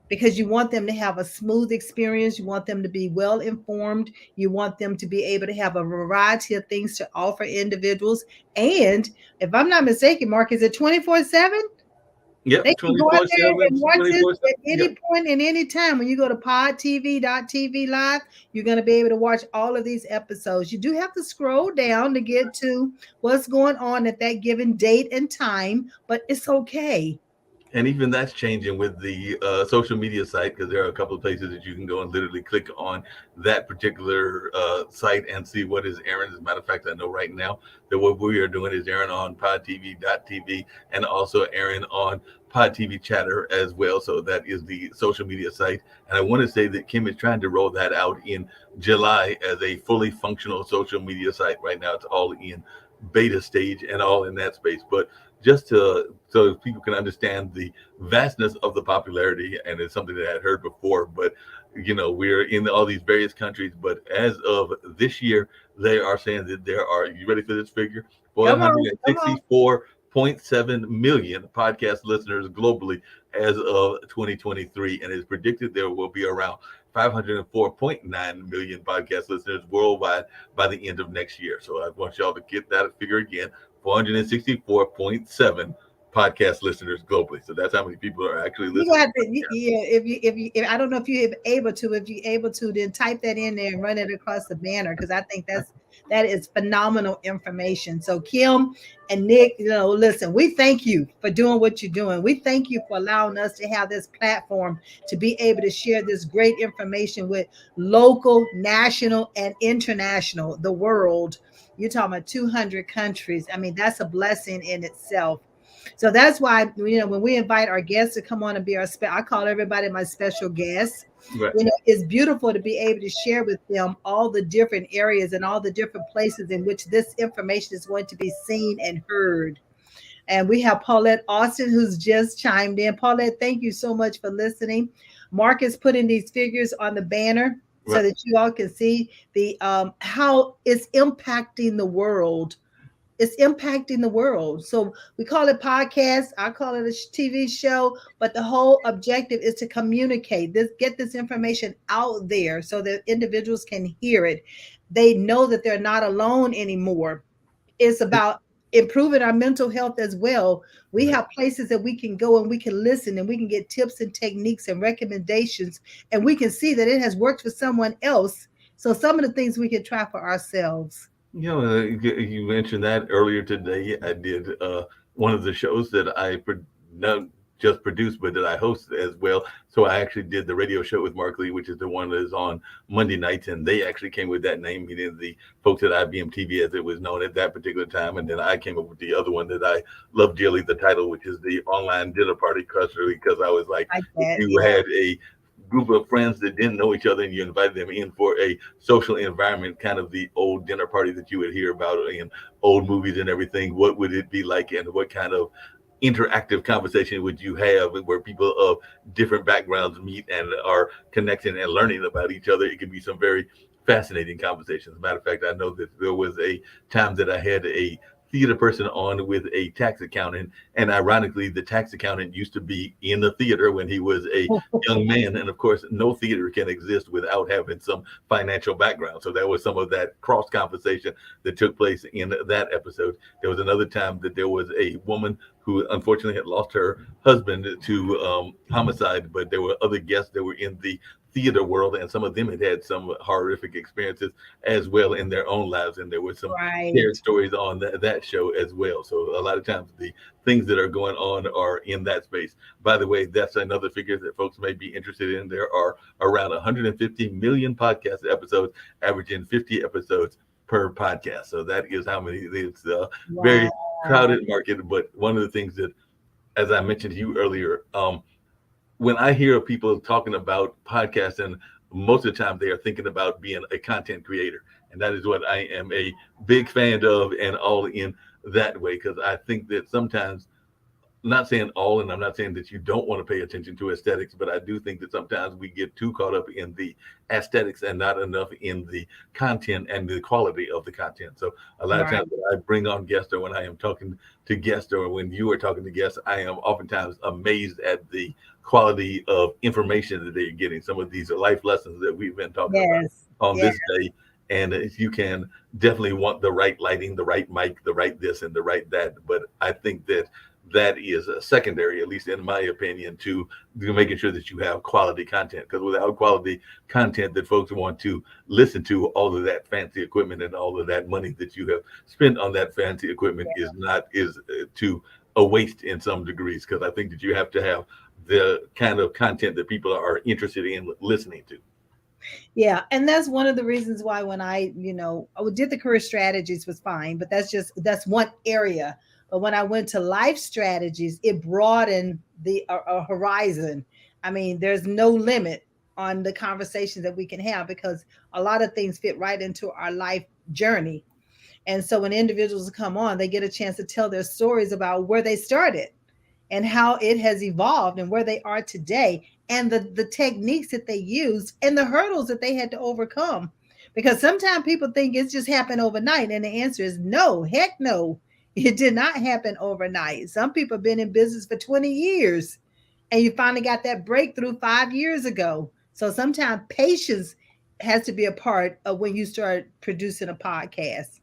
Speaker 1: because you want them to have a smooth experience. You want them to be well informed. You want them to be able to have a variety of things to offer individuals. And if I'm not mistaken, Mark, is it 24/7? They
Speaker 2: Yep,
Speaker 1: can go out there
Speaker 2: 24/7,
Speaker 1: and watch this
Speaker 2: 24/7.
Speaker 1: at any
Speaker 2: Yep.
Speaker 1: point and any time. When you go to podtv.tv live, you're going to be able to watch all of these episodes. You do have to scroll down to get to what's going on at that given date and time, but it's okay.
Speaker 2: And even that's changing with the social media site, because there are a couple of places that you can go and literally click on that particular site and see what is airing. As a matter of fact, I know right now that what we are doing is airing on podtv.tv and also airing on Pod TV Chatter as well. So that is the social media site. And I want to say that Kim is trying to roll that out in July as a fully functional social media site. Right now, it's all in beta stage and all in that space. But just to so people can understand the vastness of the popularity, and it's something that I had heard before, but we're in all these various countries, but as of this year they are saying that there are, you ready for this figure,
Speaker 1: Come on, come on.
Speaker 2: 464.7 million podcast listeners globally as of 2023, and it's predicted there will be around 504.9 million podcast listeners worldwide by the end of next year. So I want y'all to get that figure again, 464.7 podcast listeners globally. So that's how many people are actually
Speaker 1: You gonna
Speaker 2: listening.
Speaker 1: have to, yeah. If I don't know if you're able to, then type that in there and run it across the banner, because I think that is phenomenal information. So Kim and Nick, listen, we thank you for doing what you're doing. We thank you for allowing us to have this platform to be able to share this great information with local, national, and international, the world. You're talking about 200 countries. I mean, that's a blessing in itself. So that's why, when we invite our guests to come on and be I call everybody my special guests.
Speaker 2: Right.
Speaker 1: It's beautiful to be able to share with them all the different areas and all the different places in which this information is going to be seen and heard. And we have Paulette Austin, who's just chimed in. Paulette, thank you so much for listening. Mark is putting these figures on the banner so
Speaker 2: Right.
Speaker 1: that you all can see the how it's impacting the world. It's impacting the world. So we call it podcast. I call it a TV show, but the whole objective is to communicate this, get this information out there so that individuals can hear it. They know that they're not alone anymore. It's about improving our mental health as well. We
Speaker 2: Right.
Speaker 1: have places that we can go and we can listen and we can get tips and techniques and recommendations, and we can see that it has worked for someone else. So some of the things we can try for ourselves.
Speaker 2: You mentioned that earlier today. I did one of the shows that not just produced, but that I host as well. So I actually did the radio show with Marc Lee, which is the one that is on Monday nights, and they actually came with that name, meaning the folks at IBM TV, as it was known at that particular time. And then I came up with the other one that I love dearly, the title, which is the Online Dinner Party Crusher, because I was like,
Speaker 1: Like
Speaker 2: if
Speaker 1: that.
Speaker 2: you had a group of friends that didn't know each other and you invited them in for a social environment, kind of the old dinner party that you would hear about in old movies and everything, what would it be like, and what kind of interactive conversation would you have where people of different backgrounds meet and are connecting and learning about each other? It can be some very fascinating conversations. As a matter of fact, I know that there was a time that I had a theater person on with a tax accountant, and ironically the tax accountant used to be in the theater when he was a young man, and of course no theater can exist without having some financial background. So that was some of that cross conversation that took place in that episode. There was another time that there was a woman who unfortunately had lost her husband to homicide, but there were other guests that were in the theater world, and some of them had had some horrific experiences as well in their own lives, and there were some
Speaker 1: Right.
Speaker 2: shared stories on that show as well. So a lot of times the things that are going on are in that space. By the way, that's another figure that folks may be interested in. There are around 150 million podcast episodes, averaging 50 episodes per podcast. So that is how many. It's a very
Speaker 1: Wow.
Speaker 2: crowded market. But one of the things that, as I mentioned to you earlier, when I hear people talking about podcasts, and most of the time they are thinking about being a content creator. And that is what I am a big fan of, and all in that way, because I think that sometimes, not saying all, and I'm not saying that you don't want to pay attention to aesthetics, but I do think that sometimes we get too caught up in the aesthetics and not enough in the content and the quality of the content. So a lot of
Speaker 1: Right.
Speaker 2: times when I bring on guests, or when I am talking to guests, or when you are talking to guests, I am oftentimes amazed at the quality of information that they're getting. Some of these life lessons that we've been talking about
Speaker 1: Yes.
Speaker 2: on
Speaker 1: Yeah.
Speaker 2: this day. And if you can definitely want the right lighting, the right mic, the right this and the right that. But I think that that is a secondary, at least in my opinion, to making sure that you have quality content. Because without quality content that folks want to listen to, all of that fancy equipment and all of that money that you have spent on that fancy equipment is to a waste in some degrees. Because I think that you have to have the kind of content that people are interested in listening to.
Speaker 1: Yeah, and that's one of the reasons why when I did the career strategies was fine, but that's one area. But when I went to life strategies, it broadened the horizon. I mean, there's no limit on the conversations that we can have because a lot of things fit right into our life journey. And so when individuals come on, they get a chance to tell their stories about where they started and how it has evolved and where they are today and the techniques that they used and the hurdles that they had to overcome. Because sometimes people think it's just happened overnight, and the answer is no, heck no. It did not happen overnight. Some people have been in business for 20 years and you finally got that breakthrough 5 years ago. So sometimes patience has to be a part of when you start producing a podcast.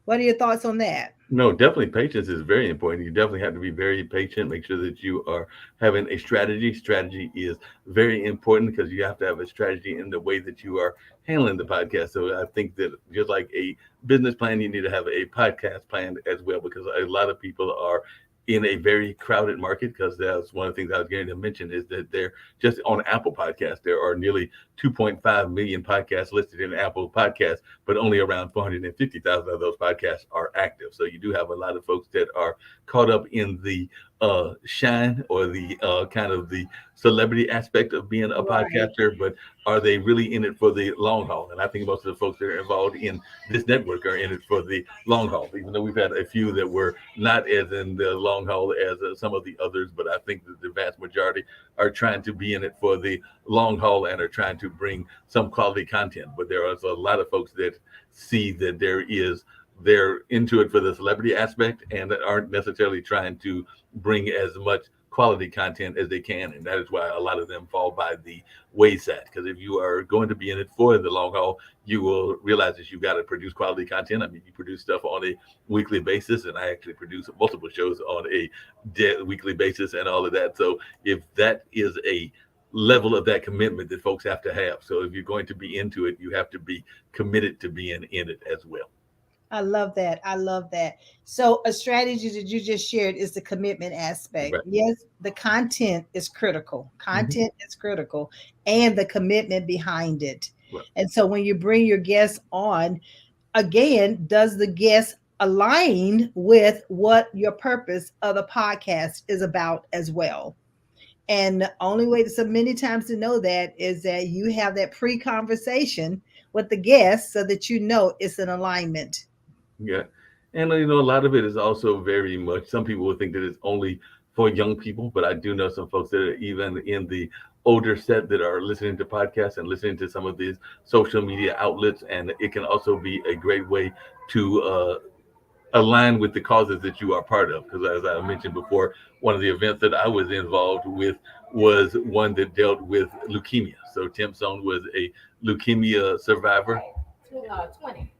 Speaker 1: What are your thoughts on that?
Speaker 2: No, definitely patience is very important. You definitely have to be very patient. Make sure that you are having a strategy. Strategy is very important because you have to have a strategy in the way that you are handling the podcast. So I think that just like a business plan, you need to have a podcast plan as well, because a lot of people are in a very crowded market. Because that's one of the things I was going to mention, is that they're just on Apple Podcasts. There are nearly 2.5 million podcasts listed in Apple Podcasts, but only around 450,000 of those podcasts are active. So you do have a lot of folks that are caught up in the shine or the kind of the celebrity aspect of being a
Speaker 1: Right.
Speaker 2: podcaster, but are they really in it for the long haul? And I think most of the folks that are involved in this network are in it for the long haul, even though we've had a few that were not as in the long haul as some of the others. But I think that the vast majority are trying to be in it for the long haul and are trying to bring some quality content. But there are a lot of folks that see that they're into it for the celebrity aspect and aren't necessarily trying to bring as much quality content as they can, and that is why a lot of them fall by the wayside. Because if you are going to be in it for the long haul, you will realize that you've got to produce quality content. I mean, you produce stuff on a weekly basis, and I actually produce multiple shows on a weekly basis and all of that. So if that is a level of that commitment that folks have to have. So if you're going to be into it, you have to be committed to being in it as well.
Speaker 1: I love that. I love that. So, a strategy that you just shared is the commitment aspect.
Speaker 2: Right.
Speaker 1: Yes, the content is critical.
Speaker 2: Mm-hmm.
Speaker 1: Content is critical, and the commitment behind it.
Speaker 2: Right.
Speaker 1: And so, when you bring your guests on, again, does the guest align with what your purpose of the podcast is about as well? And the only way so many times to know that is that you have that pre-conversation with the guest so that you know it's an alignment.
Speaker 2: Yeah. And a lot of it is also very much, some people would think that it's only for young people, but I do know some folks that are even in the older set that are listening to podcasts and listening to some of these social media outlets. And it can also be a great way to align with the causes that you are part of. Because as I mentioned before, one of the events that I was involved with was one that dealt with leukemia. So Tim Stone was a leukemia survivor,
Speaker 3: 20.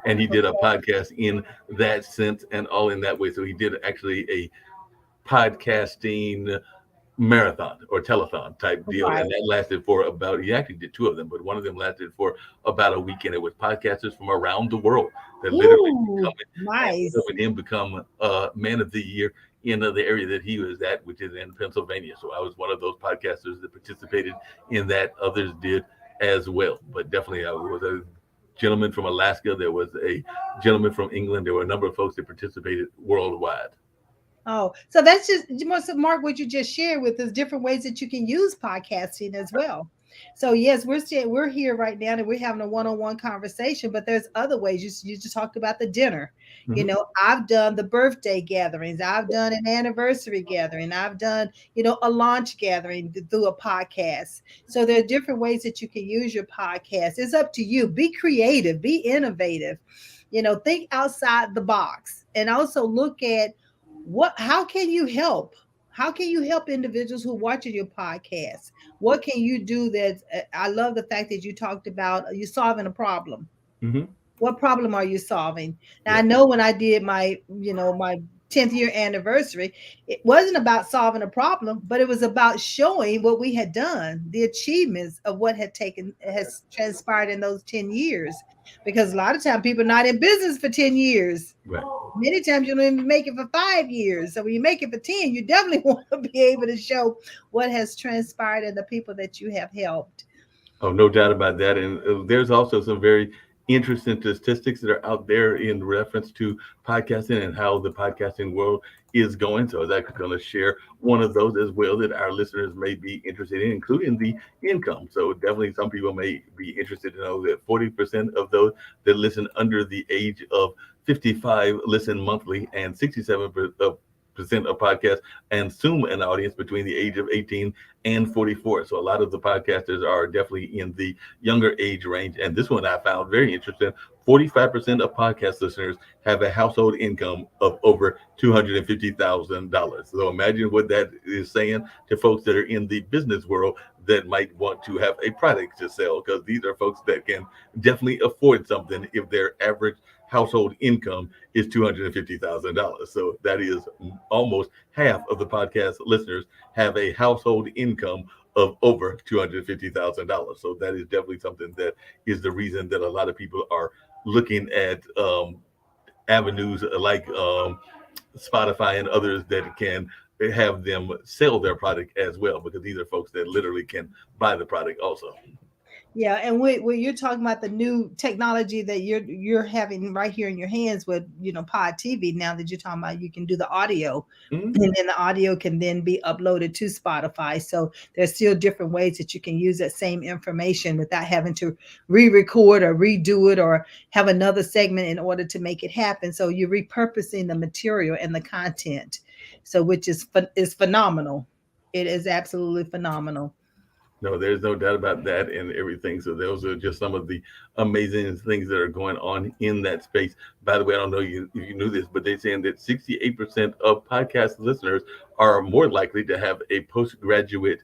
Speaker 2: and he did a podcast in that sense and all in that way. So he did actually a podcasting marathon or telethon type deal,
Speaker 1: Right.
Speaker 2: and that lasted for about, he actually did two of them, but one of them lasted for about a week, and it was podcasters from around the world that literally
Speaker 1: Ooh,
Speaker 2: become it, and
Speaker 1: nice.
Speaker 2: helping him become man of the year in the area that he was at, which is in Pennsylvania. So I was one of those podcasters that participated in that. Others did as well, but definitely I was a gentleman from Alaska. There was a gentleman from England. There were a number of folks that participated worldwide.
Speaker 1: Oh, so that's just most of Mark, what you just shared with us, different ways that you can use podcasting as well. So yes, we're here right now and we're having a one-on-one conversation, but there's other ways. You just talked about the dinner. You
Speaker 2: Mhm.
Speaker 1: know, I've done the birthday gatherings, I've done an anniversary gathering, I've done, a launch gathering through a podcast. So there are different ways that you can use your podcast. It's up to you. Be creative, be innovative, think outside the box and also look at how can you help? How can you help individuals who watching your podcast? What can you do that I love the fact that you talked about you solving a problem.
Speaker 2: Mhm.
Speaker 1: What problem are you solving? Now I
Speaker 2: Yeah.
Speaker 1: know when I did my 10th year anniversary, it wasn't about solving a problem, but it was about showing what we had done, the achievements of what has transpired in those 10 years. Because a lot of time people are not in business for 10 years.
Speaker 2: Right.
Speaker 1: Many times you don't even make it for 5 years. So when you make it for 10, you definitely want to be able to show what has transpired and the people that you have helped.
Speaker 2: Oh, no doubt about that. And there's also some very interesting statistics that are out there in reference to podcasting and how the podcasting world is going. So I was actually going to share one of those as well that our listeners may be interested in, including the income. So definitely some people may be interested to know that 40% of those that listen under the age of 55 listen monthly, and 67% of podcasts and Zoom an audience between the age of 18 and 44. So a lot of the podcasters are definitely in the younger age range. And this one I found very interesting. 45% of podcast listeners have a household income of over $250,000. So imagine what that is saying to folks that are in the business world that might want to have a product to sell, because these are folks that can definitely afford something if their average household income is $250,000. So that is almost half of the podcast listeners have a household income of over $250,000. So that is definitely something that is the reason that a lot of people are looking at avenues like Spotify and others that can have them sell their product as well, because these are folks that literally can buy the product also.
Speaker 1: Yeah, and when you're talking about the new technology that you're having right here in your hands with Pod TV, now that you're talking about, you can do the audio,
Speaker 2: Mhm.
Speaker 1: and then the audio can then be uploaded to Spotify. So there's still different ways that you can use that same information without having to re-record or redo it or have another segment in order to make it happen. So you're repurposing the material and the content, so which is phenomenal. It is absolutely phenomenal.
Speaker 2: No, there's no doubt about that and everything. So those are just some of the amazing things that are going on in that space. By the way, I don't know if you knew this, but they're saying that 68% of podcast listeners are more likely to have a postgraduate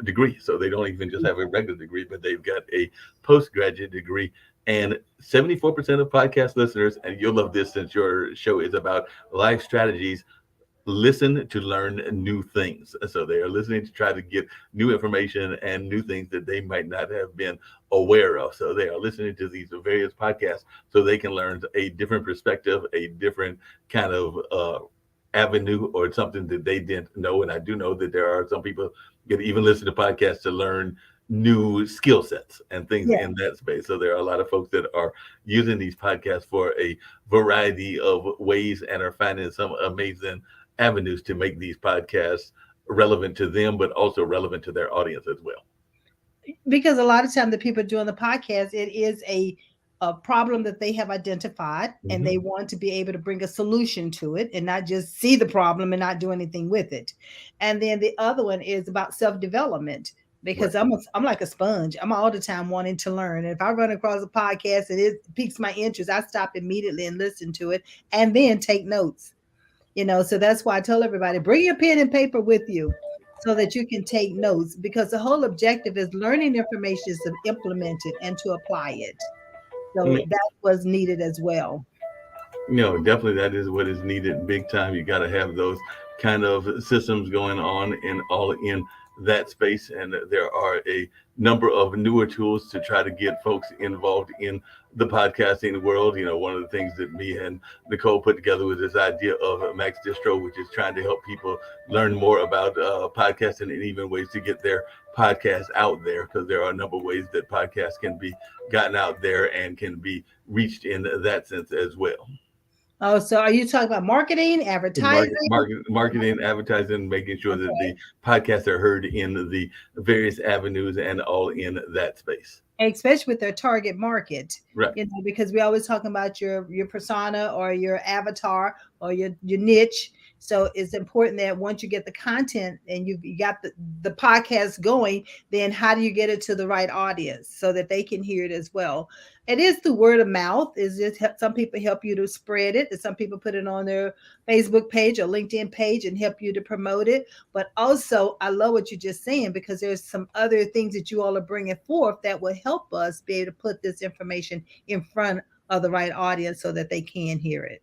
Speaker 2: degree. So they don't even just have a regular degree, but they've got a postgraduate degree. And 74% of podcast listeners, and you'll love this since your show is about life strategies, listen to learn new things. So they are listening to try to get new information and new things that they might not have been aware of. So they are listening to these various podcasts so they can learn a different perspective, a different kind of avenue or something that they didn't know. And I do know that there are some people that even listen to podcasts to learn new skill sets and things
Speaker 1: Yeah.
Speaker 2: in that space. So there are a lot of folks that are using these podcasts for a variety of ways and are finding some amazing avenues to make these podcasts relevant to them, but also relevant to their audience as well.
Speaker 1: Because a lot of time the people doing the podcast, it is a problem that they have identified, and
Speaker 2: Mm-hmm.
Speaker 1: they want to be able to bring a solution to it and not just see the problem and not do anything with it. And then the other one is about self-development,
Speaker 2: Right.
Speaker 1: because I'm like a sponge. I'm all the time wanting to learn. And if I run across a podcast and it piques my interest, I stop immediately and listen to it and then take notes. So that's why I tell everybody, bring your pen and paper with you so that you can take notes, because the whole objective is learning information is to implement it and to apply it. So that was needed as well.
Speaker 2: Definitely that is what is needed big time. You got to have those kind of systems going on and all in that space. And there are a number of newer tools to try to get folks involved in the podcasting world. One of the things that me and Nicole put together was this idea of Max Distro, which is trying to help people learn more about podcasting and even ways to get their podcasts out there, because there are a number of ways that podcasts can be gotten out there and can be reached in that sense as well.
Speaker 1: Oh, so are you talking about marketing, advertising?
Speaker 2: Marketing, advertising, making sure that
Speaker 1: Okay.
Speaker 2: the podcasts are heard in the various avenues and all in that space.
Speaker 1: Especially with their target market,
Speaker 2: Right.
Speaker 1: because we always talking about your persona or your avatar or your niche. So it's important that once you get the content and you got the podcast going, then how do you get it to the right audience so that they can hear it as well? It is the word of mouth. Is just some people help you to spread it, and some people put it on their Facebook page or LinkedIn page and help you to promote it. But also, I love what you're just saying, because there's some other things that you all are bringing forth that will help us be able to put this information in front of the right audience so that they can hear it.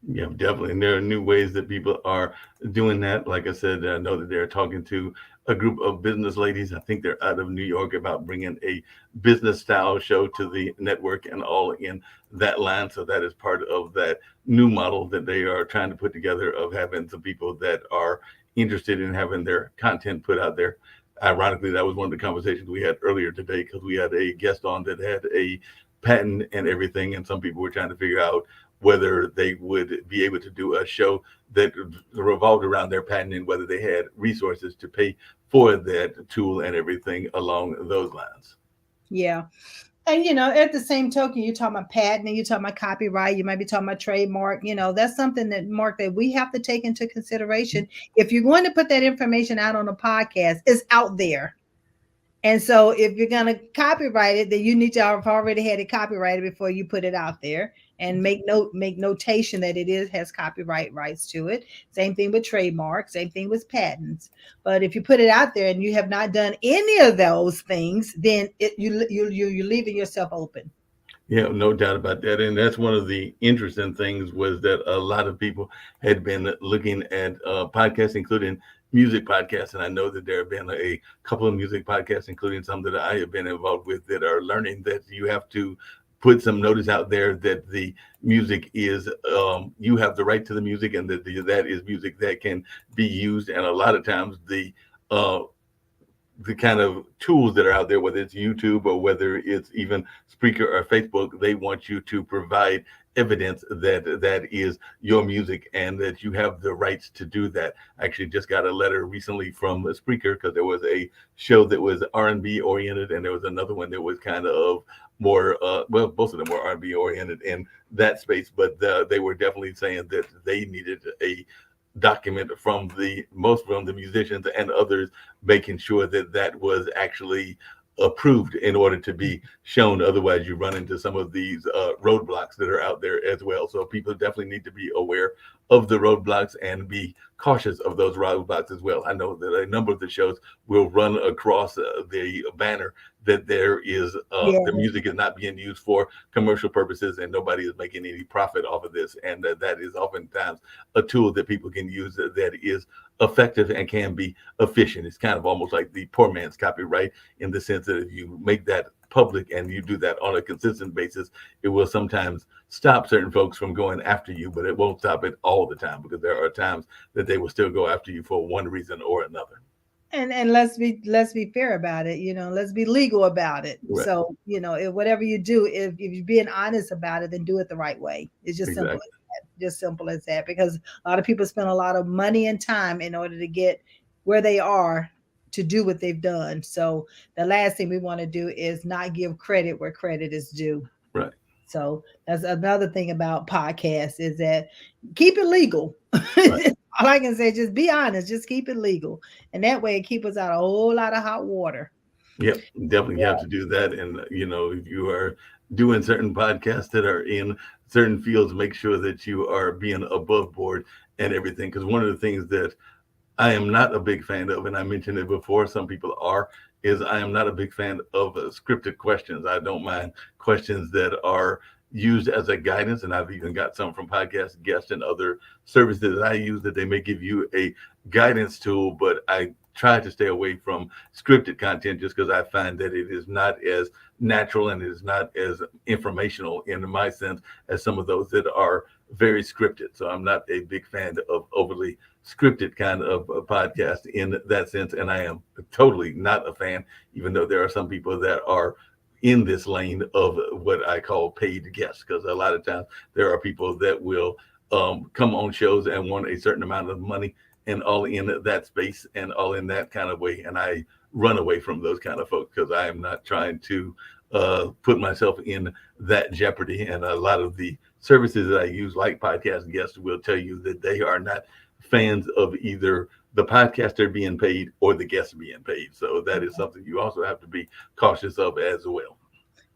Speaker 2: Yeah, definitely. And there are new ways that people are doing that. Like I said, I know that they're talking to a group of business ladies. I think they're out of New York about bringing a business style show to the network and all in that line. So that is part of that new model that they are trying to put together, of having some people that are interested in having their content put out there. Ironically, that was one of the conversations we had earlier today, because we had a guest on that had a patent and everything, and some people were trying to figure out whether they would be able to do a show that revolved around their patent, and whether they had resources to pay for that tool and everything along those lines.
Speaker 1: Yeah. And at the same token, you're talking about patent and you're talking about copyright, you might be talking about trademark. That's something that, Mark, that we have to take into consideration. If you're going to put that information out on a podcast, it's out there. And so if you're going to copyright it, then you need to have already had it copyrighted before you put it out there, and make notation that it has copyright rights to it. Same thing with trademarks, same thing with patents. But if you put it out there and you have not done any of those things, then you're leaving yourself open.
Speaker 2: Yeah, no doubt about that. And that's one of the interesting things, was that a lot of people had been looking at podcasts, including music podcasts. And I know that there have been a couple of music podcasts, including some that I have been involved with, that are learning that you have to put some notice out there that the music is, you have the right to the music, and that that is music that can be used. And a lot of times the the kind of tools that are out there, whether it's YouTube or whether it's even Spreaker or Facebook, they want you to provide evidence that that is your music and that you have the rights to do that. I actually just got a letter recently from a Spreaker because there was a show that was R&B oriented and there was another one that was kind of more well, both of them were R&B oriented in that space, but they were definitely saying that they needed a document from the most from the musicians and others, making sure that that was actually approved in order to be shown. Otherwise, you run into some of these roadblocks that are out there as well. So people definitely need to be aware of the roadblocks and be cautious of those roadblocks as well. I know that a number of the shows will run across the banner that there is
Speaker 1: Yeah.
Speaker 2: the music is not being used for commercial purposes and nobody is making any profit off of this. And that is oftentimes a tool that people can use that is effective and can be efficient. It's kind of almost like the poor man's copyright in the sense that if you make that public and you do that on a consistent basis, it will sometimes stop certain folks from going after you, but it won't stop it all the time because there are times that they will still go after you for one reason or another.
Speaker 1: And let's be fair about it, let's be legal about it.
Speaker 2: Right.
Speaker 1: So, if whatever you do, if you're being honest about it, then do it the right way. It's just simple
Speaker 2: Exactly.
Speaker 1: as that. Just simple as that. Because a lot of people spend a lot of money and time in order to get where they are to do what they've done. So the last thing we want to do is not give credit where credit is due.
Speaker 2: Right.
Speaker 1: So that's another thing about podcasts is that keep it legal.
Speaker 2: Right.
Speaker 1: All I can say, just be honest, just keep it legal. And that way it keeps us out a whole lot of hot water.
Speaker 2: Yep, definitely have to do that. And if you are doing certain podcasts that are in certain fields, make sure that you are being above board and everything. Because one of the things that I am not a big fan of, and I mentioned it before, some people are, is I am not a big fan of scripted questions. I don't mind questions that are used as a guidance, and I've even got some from podcast guests and other services that I use that they may give you a guidance tool, but I try to stay away from scripted content just because I find that it is not as natural and it is not as informational in my sense as some of those that are very scripted. So I'm not a big fan of overly scripted kind of a podcast in that sense. And I am totally not a fan, even though there are some people that are in this lane of what I call paid guests, because a lot of times there are people that will come on shows and want a certain amount of money and all in that space and all in that kind of way. And I run away from those kind of folks because I am not trying to put myself in that jeopardy. And a lot of the services that I use, like podcast guests, will tell you that they are not fans of either the podcaster being paid or the guest being paid. So that is something you also have to be cautious of as well.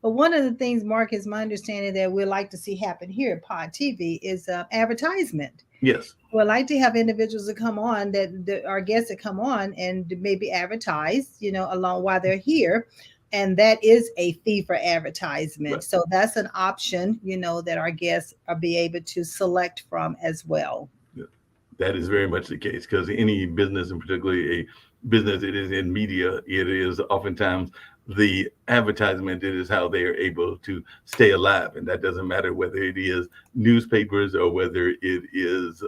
Speaker 1: But one of the things, Mark, is my understanding that we'd like to see happen here at Pod TV is advertisement.
Speaker 2: Yes.
Speaker 1: We'd like to have individuals that come on, that our guests that come on and maybe advertise, along while they're here. And that is a fee for advertisement.
Speaker 2: Right.
Speaker 1: So that's an option, that our guests are be able to select from as well.
Speaker 2: That is very much the case because any business, and particularly a business that is in media, it is oftentimes the advertisement. It is how they are able to stay alive. And that doesn't matter whether it is newspapers or whether it is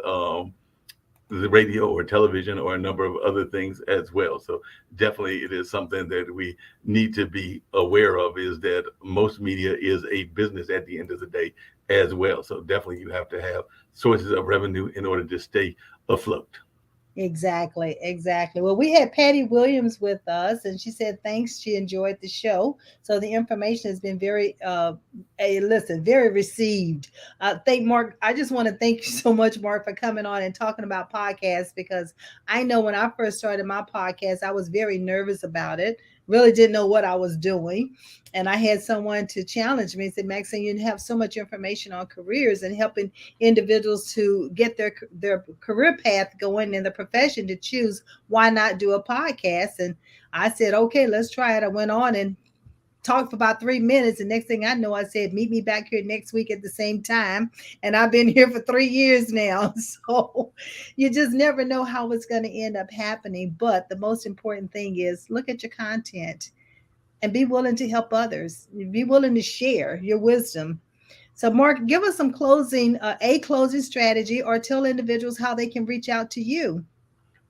Speaker 2: the radio or television or a number of other things as well. So definitely it is something that we need to be aware of, is that most media is a business at the end of the day as well. So definitely you have to have sources of revenue in order to stay afloat.
Speaker 1: Exactly. Well, we had Patty Williams with us, and she said thanks. She enjoyed the show. So the information has been very, very received. Thank Mark. I just want to thank you so much, Mark, for coming on and talking about podcasts, because I know when I first started my podcast, I was very nervous about it. Really didn't know what I was doing. And I had someone to challenge me and said, Maxine, you have so much information on careers and helping individuals to get their career path going in the profession to choose. Why not do a podcast? And I said, okay, let's try it. I went on and talked for about 3 minutes. And next thing I know, I said, meet me back here next week at the same time. And I've been here for 3 years now. So you just never know how it's going to end up happening. But the most important thing is look at your content and be willing to help others. Be willing to share your wisdom. So Mark, give us some closing strategy, or tell individuals how they can reach out to you.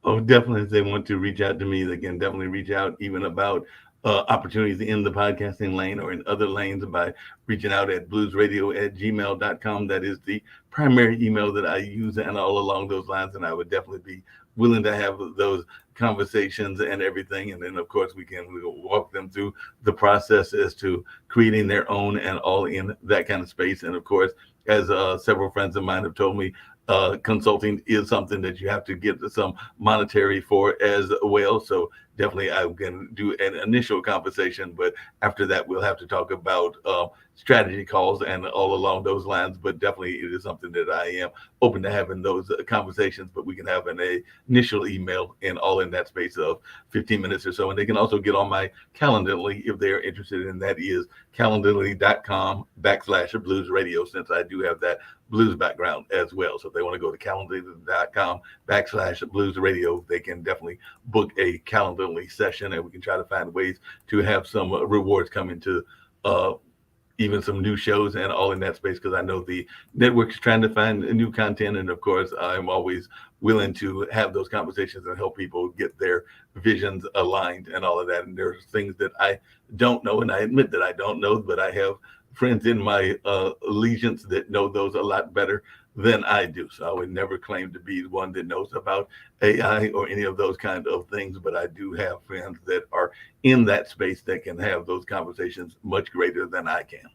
Speaker 2: Oh, definitely. If they want to reach out to me, they can definitely reach out even about opportunities in the podcasting lane or in other lanes by reaching out at bluesradio@gmail.com. That is the primary email that I use, and all along those lines. And I would definitely be willing to have those conversations and everything. And then, of course, we'll walk them through the process as to creating their own and all in that kind of space. And of course, as several friends of mine have told me, consulting is something that you have to get some monetary for as well. So definitely I can do an initial conversation, but after that we'll have to talk about strategy calls and all along those lines. But definitely it is something that I am open to having those conversations, but we can have an initial email and all in that space of 15 minutes or so. And they can also get on my Calendly if they're interested, and that is calendly.com/blues radio, since I do have that blues background as well. So if they want to go to calendly.com/blues radio, they can definitely book a Calendly session, and we can try to find ways to have some rewards coming to even some new shows and all in that space, because I know the network is trying to find new content. And of course, I'm always willing to have those conversations and help people get their visions aligned and all of that. And there's things that I don't know, and I admit that I don't know, but I have friends in my allegiance that know those a lot better than I do. So I would never claim to be the one that knows about AI or any of those kind of things, but I do have friends that are in that space that can have those conversations much greater than I can.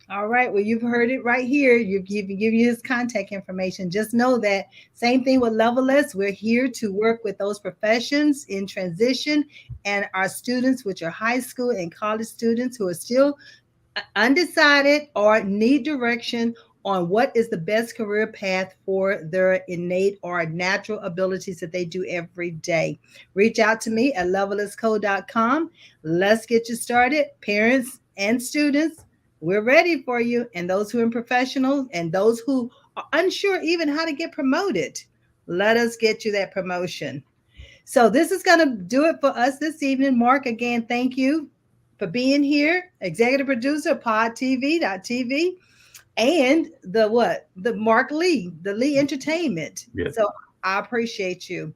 Speaker 1: All right. Well, you've heard it right here. You've give you his contact information. Just know that same thing with Levelist. We're here to work with those professions in transition and our students, which are high school and college students who are still undecided or need direction on what is the best career path for their innate or natural abilities that they do every day. Reach out to me at levelistco.com. Let's get you started. Parents and students, we're ready for you. And those who are in professionals and those who are unsure even how to get promoted, let us get you that promotion. So this is going to do it for us this evening. Marc, again, thank you for being here. Executive producer, PODTV.tv. And the Marc Lee, the Lee Entertainment.
Speaker 2: Yes.
Speaker 1: So I appreciate you.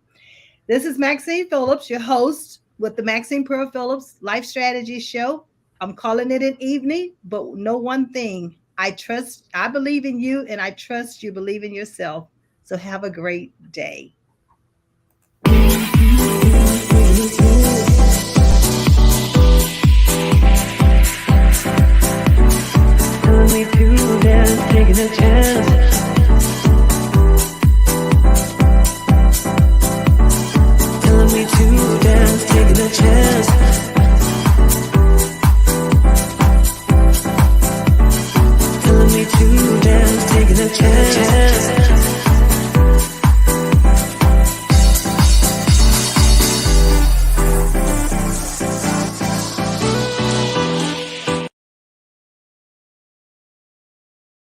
Speaker 1: This is Maxine Phillips, your host with the Maxine Pearl Phillips Life Strategy Show. I'm calling it an evening, but know one thing. I believe in you, and I trust you believe in yourself. So have a great day.
Speaker 3: Taking a chance.